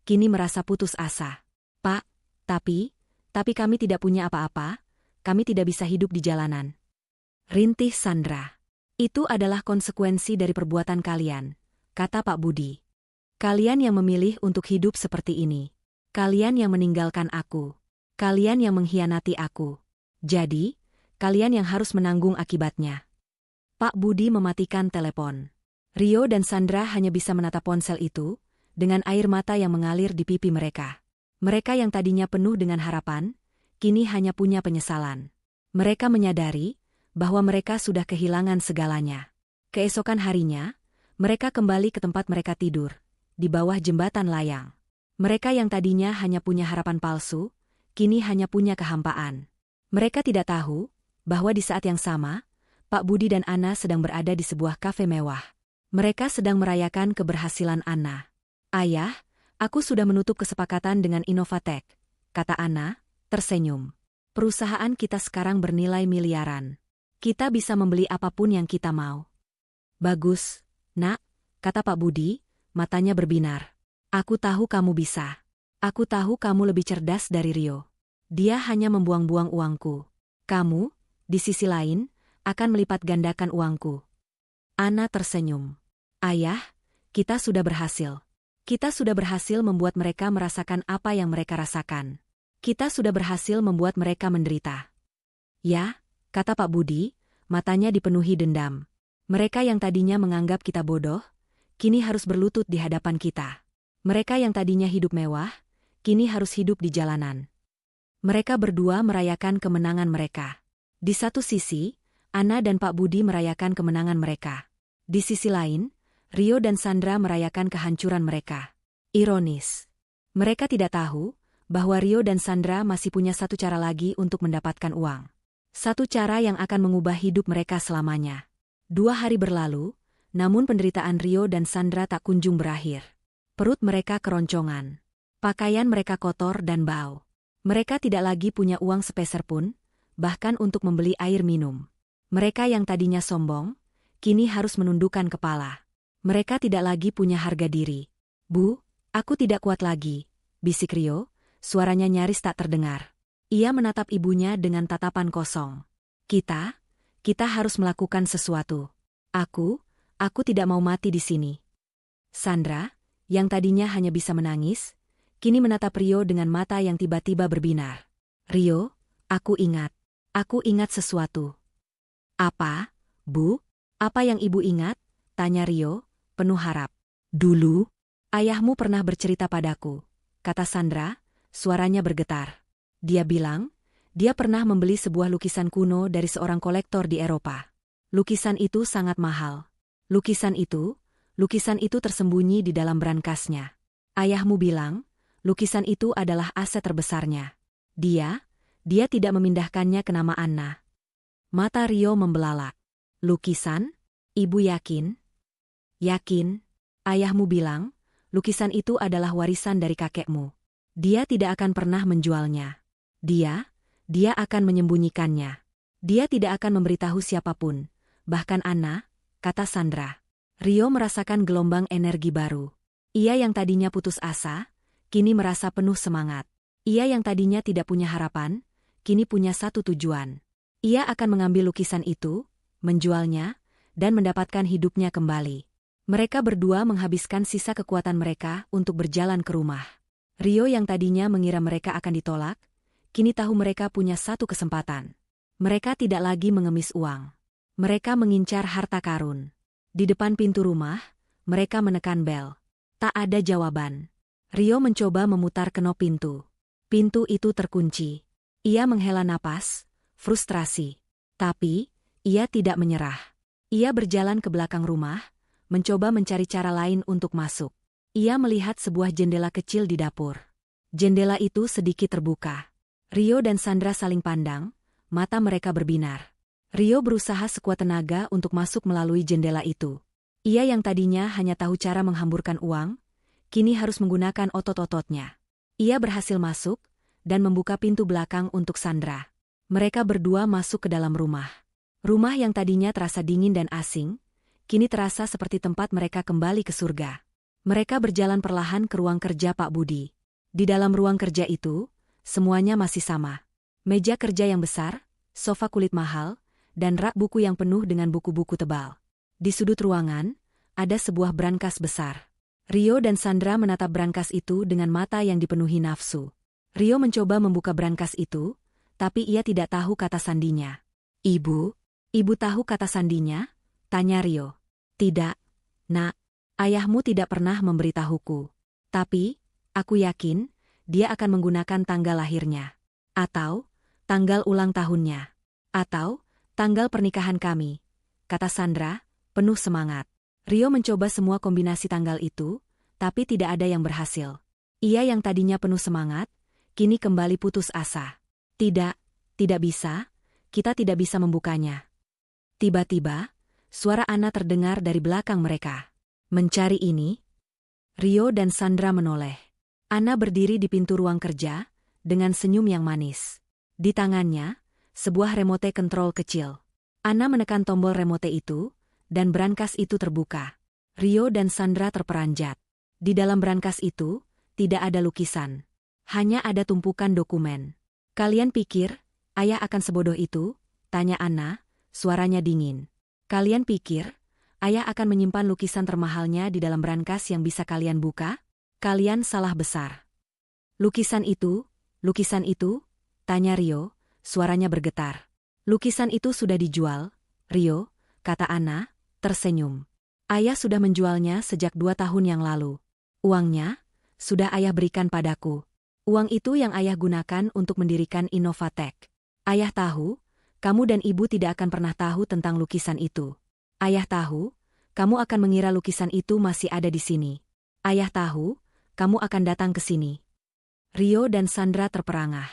Speaker 1: kini merasa putus asa. "Pak, tapi kami tidak punya apa-apa, kami tidak bisa hidup di jalanan," rintih Sandra. "Itu adalah konsekuensi dari perbuatan kalian," kata Pak Budi. "Kalian yang memilih untuk hidup seperti ini. Kalian yang meninggalkan aku. Kalian yang mengkhianati aku. Jadi, kalian yang harus menanggung akibatnya." Pak Budi mematikan telepon. Rio dan Sandra hanya bisa menatap ponsel itu, dengan air mata yang mengalir di pipi mereka. Mereka yang tadinya penuh dengan harapan, kini hanya punya penyesalan. Mereka menyadari bahwa mereka sudah kehilangan segalanya. Keesokan harinya, mereka kembali ke tempat mereka tidur, di bawah jembatan layang. Mereka yang tadinya hanya punya harapan palsu, kini hanya punya kehampaan. Mereka tidak tahu bahwa di saat yang sama, Pak Budi dan Ana sedang berada di sebuah kafe mewah. Mereka sedang merayakan keberhasilan Ana. "Ayah, aku sudah menutup kesepakatan dengan Innovatek," kata Ana, tersenyum. "Perusahaan kita sekarang bernilai miliaran. Kita bisa membeli apapun yang kita mau." "Bagus, Nak," kata Pak Budi, matanya berbinar. "Aku tahu kamu bisa. Aku tahu kamu lebih cerdas dari Rio. Dia hanya membuang-buang uangku. Kamu, di sisi lain, akan melipat gandakan uangku. Anna tersenyum. Ayah, kita sudah berhasil. Kita sudah berhasil membuat mereka merasakan apa yang mereka rasakan. Kita sudah berhasil membuat mereka menderita. Ya, kata Pak Budi, matanya dipenuhi dendam. Mereka yang tadinya menganggap kita bodoh, kini harus berlutut di hadapan kita. Mereka yang tadinya hidup mewah, kini harus hidup di jalanan. Mereka berdua merayakan kemenangan mereka. Di satu sisi, Anna dan Pak Budi merayakan kemenangan mereka. Di sisi lain, Rio dan Sandra merayakan kehancuran mereka. Ironis. Mereka tidak tahu bahwa Rio dan Sandra masih punya satu cara lagi untuk mendapatkan uang. Satu cara yang akan mengubah hidup mereka selamanya. 2 hari berlalu, namun penderitaan Rio dan Sandra tak kunjung berakhir. Perut mereka keroncongan. Pakaian mereka kotor dan bau. Mereka tidak lagi punya uang sepeser pun, bahkan untuk membeli air minum. Mereka yang tadinya sombong, kini harus menundukkan kepala. Mereka tidak lagi punya harga diri. Bu, aku tidak kuat lagi, bisik Rio, suaranya nyaris tak terdengar. Ia menatap ibunya dengan tatapan kosong. Kita harus melakukan sesuatu. Aku tidak mau mati di sini. Sandra, yang tadinya hanya bisa menangis, kini menatap Rio dengan mata yang tiba-tiba berbinar. Rio, aku ingat sesuatu. Apa, Bu? Apa yang Ibu ingat? Tanya Rio, penuh harap. Dulu, ayahmu pernah bercerita padaku, kata Sandra, suaranya bergetar. Dia bilang, dia pernah membeli sebuah lukisan kuno dari seorang kolektor di Eropa. Lukisan itu sangat mahal. Lukisan itu tersembunyi di dalam brankasnya. Ayahmu bilang, lukisan itu adalah aset terbesarnya. Dia tidak memindahkannya ke nama Anna. Mata Rio membelalak. Lukisan? Ibu yakin? Yakin. Ayahmu bilang, lukisan itu adalah warisan dari kakekmu. Dia tidak akan pernah menjualnya. Dia akan menyembunyikannya. Dia tidak akan memberitahu siapapun, bahkan Anna, kata Sandra. Rio merasakan gelombang energi baru. Ia yang tadinya putus asa, kini merasa penuh semangat. Ia yang tadinya tidak punya harapan, kini punya satu tujuan. Ia akan mengambil lukisan itu, menjualnya, dan mendapatkan hidupnya kembali. Mereka berdua menghabiskan sisa kekuatan mereka untuk berjalan ke rumah. Rio yang tadinya mengira mereka akan ditolak, kini tahu mereka punya satu kesempatan. Mereka tidak lagi mengemis uang. Mereka mengincar harta karun. Di depan pintu rumah, mereka menekan bel. Tak ada jawaban. Rio mencoba memutar kenop pintu. Pintu itu terkunci. Ia menghela napas, frustrasi. Tapi, ia tidak menyerah. Ia berjalan ke belakang rumah, mencoba mencari cara lain untuk masuk. Ia melihat sebuah jendela kecil di dapur. Jendela itu sedikit terbuka. Rio dan Sandra saling pandang, mata mereka berbinar. Rio berusaha sekuat tenaga untuk masuk melalui jendela itu. Ia yang tadinya hanya tahu cara menghamburkan uang, kini harus menggunakan otot-ototnya. Ia berhasil masuk, dan membuka pintu belakang untuk Sandra. Mereka berdua masuk ke dalam rumah. Rumah yang tadinya terasa dingin dan asing, kini terasa seperti tempat mereka kembali ke surga. Mereka berjalan perlahan ke ruang kerja Pak Budi. Di dalam ruang kerja itu, semuanya masih sama. Meja kerja yang besar, sofa kulit mahal, dan rak buku yang penuh dengan buku-buku tebal. Di sudut ruangan, ada sebuah brankas besar. Rio dan Sandra menatap brankas itu dengan mata yang dipenuhi nafsu. Rio mencoba membuka brankas itu, tapi ia tidak tahu kata sandinya. Ibu tahu kata sandinya? Tanya Rio. Tidak, Nak. Ayahmu tidak pernah memberitahuku. Tapi, aku yakin, dia akan menggunakan tanggal lahirnya. Atau, tanggal ulang tahunnya. Atau, tanggal pernikahan kami, kata Sandra, penuh semangat. Rio mencoba semua kombinasi tanggal itu, tapi tidak ada yang berhasil. Ia yang tadinya penuh semangat, kini kembali putus asa. Tidak bisa, kita tidak bisa membukanya. Tiba-tiba, suara Anna terdengar dari belakang mereka. Mencari ini? Rio dan Sandra menoleh. Anna berdiri di pintu ruang kerja, dengan senyum yang manis. Di tangannya, sebuah remote kontrol kecil. Anna menekan tombol remote itu, dan brankas itu terbuka. Rio dan Sandra terperanjat. Di dalam brankas itu, tidak ada lukisan. Hanya ada tumpukan dokumen. Kalian pikir, ayah akan sebodoh itu? Tanya Anna, suaranya dingin. Kalian pikir, ayah akan menyimpan lukisan termahalnya di dalam brankas yang bisa kalian buka? Kalian salah besar. Lukisan itu? Tanya Rio, suaranya bergetar. Lukisan itu sudah dijual, Rio, kata Anna, tersenyum. Ayah sudah menjualnya sejak 2 tahun yang lalu. Uangnya, sudah ayah berikan padaku. Uang itu yang ayah gunakan untuk mendirikan Innovatek. Ayah tahu, kamu dan ibu tidak akan pernah tahu tentang lukisan itu. Ayah tahu, kamu akan mengira lukisan itu masih ada di sini. Ayah tahu, kamu akan datang ke sini. Rio dan Sandra terperangah.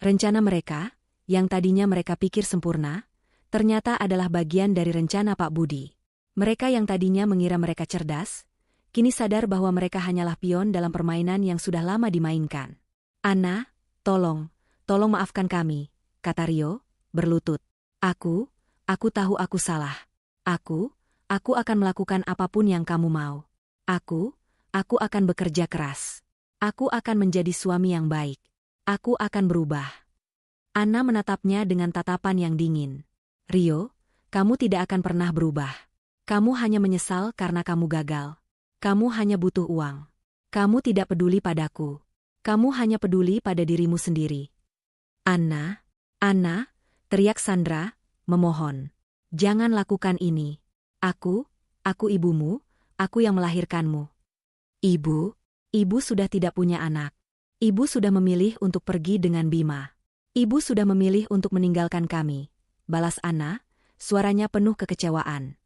Speaker 1: Rencana mereka, yang tadinya mereka pikir sempurna, ternyata adalah bagian dari rencana Pak Budi. Mereka yang tadinya mengira mereka cerdas, kini sadar bahwa mereka hanyalah pion dalam permainan yang sudah lama dimainkan. Anna, tolong maafkan kami, kata Rio, berlutut. Aku tahu aku salah. Aku akan melakukan apapun yang kamu mau. Aku akan bekerja keras. Aku akan menjadi suami yang baik. Aku akan berubah. Anna menatapnya dengan tatapan yang dingin. Rio, kamu tidak akan pernah berubah. Kamu hanya menyesal karena kamu gagal. Kamu hanya butuh uang. Kamu tidak peduli padaku. Kamu hanya peduli pada dirimu sendiri. Anna, teriak Sandra, memohon. Jangan lakukan ini. Aku ibumu, aku yang melahirkanmu. Ibu sudah tidak punya anak. Ibu sudah memilih untuk pergi dengan Bima. Ibu sudah memilih untuk meninggalkan kami, balas Anna, suaranya penuh kekecewaan.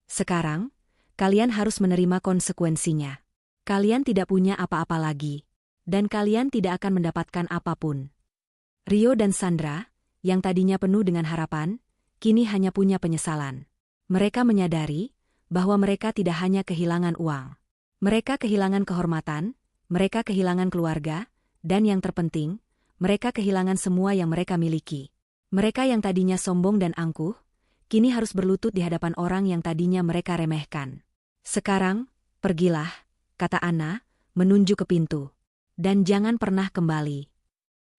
Speaker 1: Sekarang, kalian harus menerima konsekuensinya. Kalian tidak punya apa-apa lagi. Dan kalian tidak akan mendapatkan apapun. Rio dan Sandra, yang tadinya penuh dengan harapan, kini hanya punya penyesalan. Mereka menyadari bahwa mereka tidak hanya kehilangan uang. Mereka kehilangan kehormatan, mereka kehilangan keluarga, dan yang terpenting, mereka kehilangan semua yang mereka miliki. Mereka yang tadinya sombong dan angkuh, kini harus berlutut di hadapan orang yang tadinya mereka remehkan. Sekarang, pergilah, kata Anna, menunjuk ke pintu. Dan jangan pernah kembali.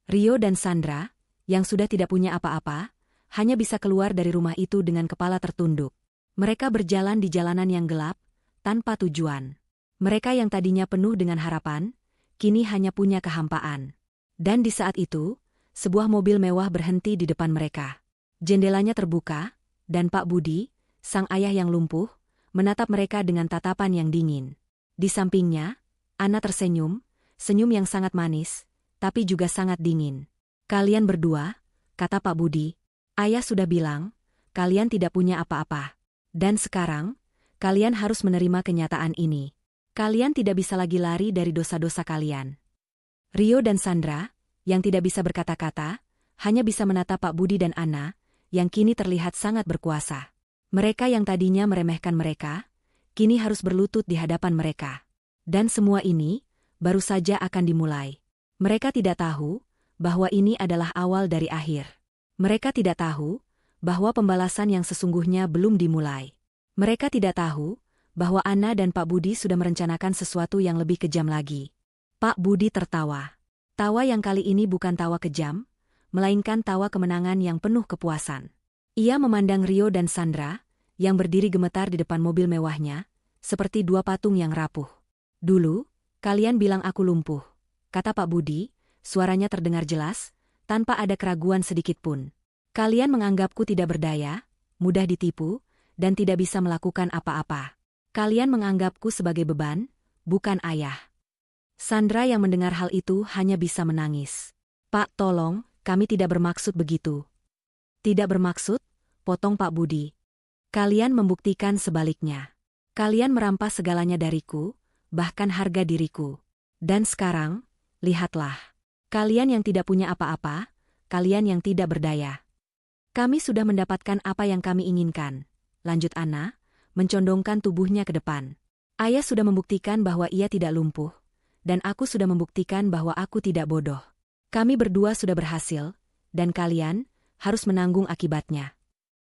Speaker 1: Rio dan Sandra, yang sudah tidak punya apa-apa, hanya bisa keluar dari rumah itu dengan kepala tertunduk. Mereka berjalan di jalanan yang gelap, tanpa tujuan. Mereka yang tadinya penuh dengan harapan, kini hanya punya kehampaan. Dan di saat itu, sebuah mobil mewah berhenti di depan mereka. Jendelanya terbuka, dan Pak Budi, sang ayah yang lumpuh, menatap mereka dengan tatapan yang dingin. Di sampingnya, Anna tersenyum, senyum yang sangat manis, tapi juga sangat dingin. Kalian berdua, kata Pak Budi, ayah sudah bilang, kalian tidak punya apa-apa. Dan sekarang, kalian harus menerima kenyataan ini. Kalian tidak bisa lagi lari dari dosa-dosa kalian. Rio dan Sandra, yang tidak bisa berkata-kata, hanya bisa menatap Pak Budi dan Anna, yang kini terlihat sangat berkuasa. Mereka yang tadinya meremehkan mereka, kini harus berlutut di hadapan mereka. Dan semua ini, baru saja akan dimulai. Mereka tidak tahu bahwa ini adalah awal dari akhir. Mereka tidak tahu bahwa pembalasan yang sesungguhnya belum dimulai. Mereka tidak tahu bahwa Anna dan Pak Budi sudah merencanakan sesuatu yang lebih kejam lagi. Pak Budi tertawa. Tawa yang kali ini bukan tawa kejam, melainkan tawa kemenangan yang penuh kepuasan. Ia memandang Rio dan Sandra, yang berdiri gemetar di depan mobil mewahnya, seperti dua patung yang rapuh. Dulu, kalian bilang aku lumpuh, kata Pak Budi, suaranya terdengar jelas, tanpa ada keraguan sedikitpun. Kalian menganggapku tidak berdaya, mudah ditipu, dan tidak bisa melakukan apa-apa. Kalian menganggapku sebagai beban, bukan ayah. Sandra yang mendengar hal itu hanya bisa menangis. Pak, tolong, kami tidak bermaksud begitu. Tidak bermaksud, potong Pak Budi. Kalian membuktikan sebaliknya. Kalian merampas segalanya dariku, bahkan harga diriku. Dan sekarang, lihatlah. Kalian yang tidak punya apa-apa, kalian yang tidak berdaya. Kami sudah mendapatkan apa yang kami inginkan, lanjut Anna, mencondongkan tubuhnya ke depan. Ayah sudah membuktikan bahwa ia tidak lumpuh, dan aku sudah membuktikan bahwa aku tidak bodoh. Kami berdua sudah berhasil, dan kalian harus menanggung akibatnya.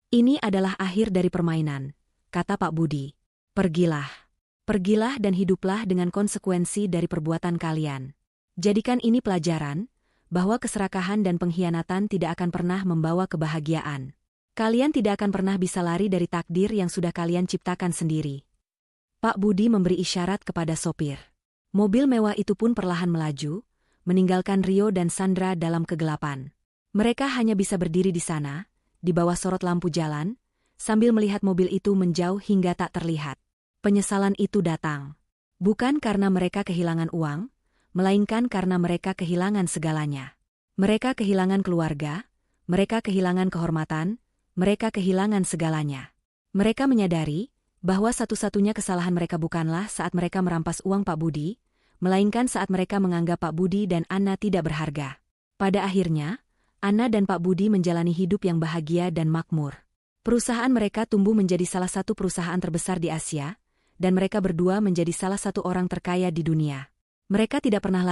Speaker 1: Ini adalah akhir dari permainan, kata Pak Budi. Pergilah. Pergilah dan hiduplah dengan konsekuensi dari perbuatan kalian. Jadikan ini pelajaran, bahwa keserakahan dan pengkhianatan tidak akan pernah membawa kebahagiaan. Kalian tidak akan pernah bisa lari dari takdir yang sudah kalian ciptakan sendiri. Pak Budi memberi isyarat kepada sopir. Mobil mewah itu pun perlahan melaju, meninggalkan Rio dan Sandra dalam kegelapan. Mereka hanya bisa berdiri di sana, di bawah sorot lampu jalan, sambil melihat mobil itu menjauh hingga tak terlihat. Penyesalan itu datang. Bukan karena mereka kehilangan uang, melainkan karena mereka kehilangan segalanya. Mereka kehilangan keluarga, mereka kehilangan kehormatan, mereka kehilangan segalanya. Mereka menyadari bahwa satu-satunya kesalahan mereka bukanlah saat mereka merampas uang Pak Budi, melainkan saat mereka menganggap Pak Budi dan Anna tidak berharga. Pada akhirnya, Anna dan Pak Budi menjalani hidup yang bahagia dan makmur. Perusahaan mereka tumbuh menjadi salah satu perusahaan terbesar di Asia, dan mereka berdua menjadi salah satu orang terkaya di dunia. Mereka tidak pernah lagi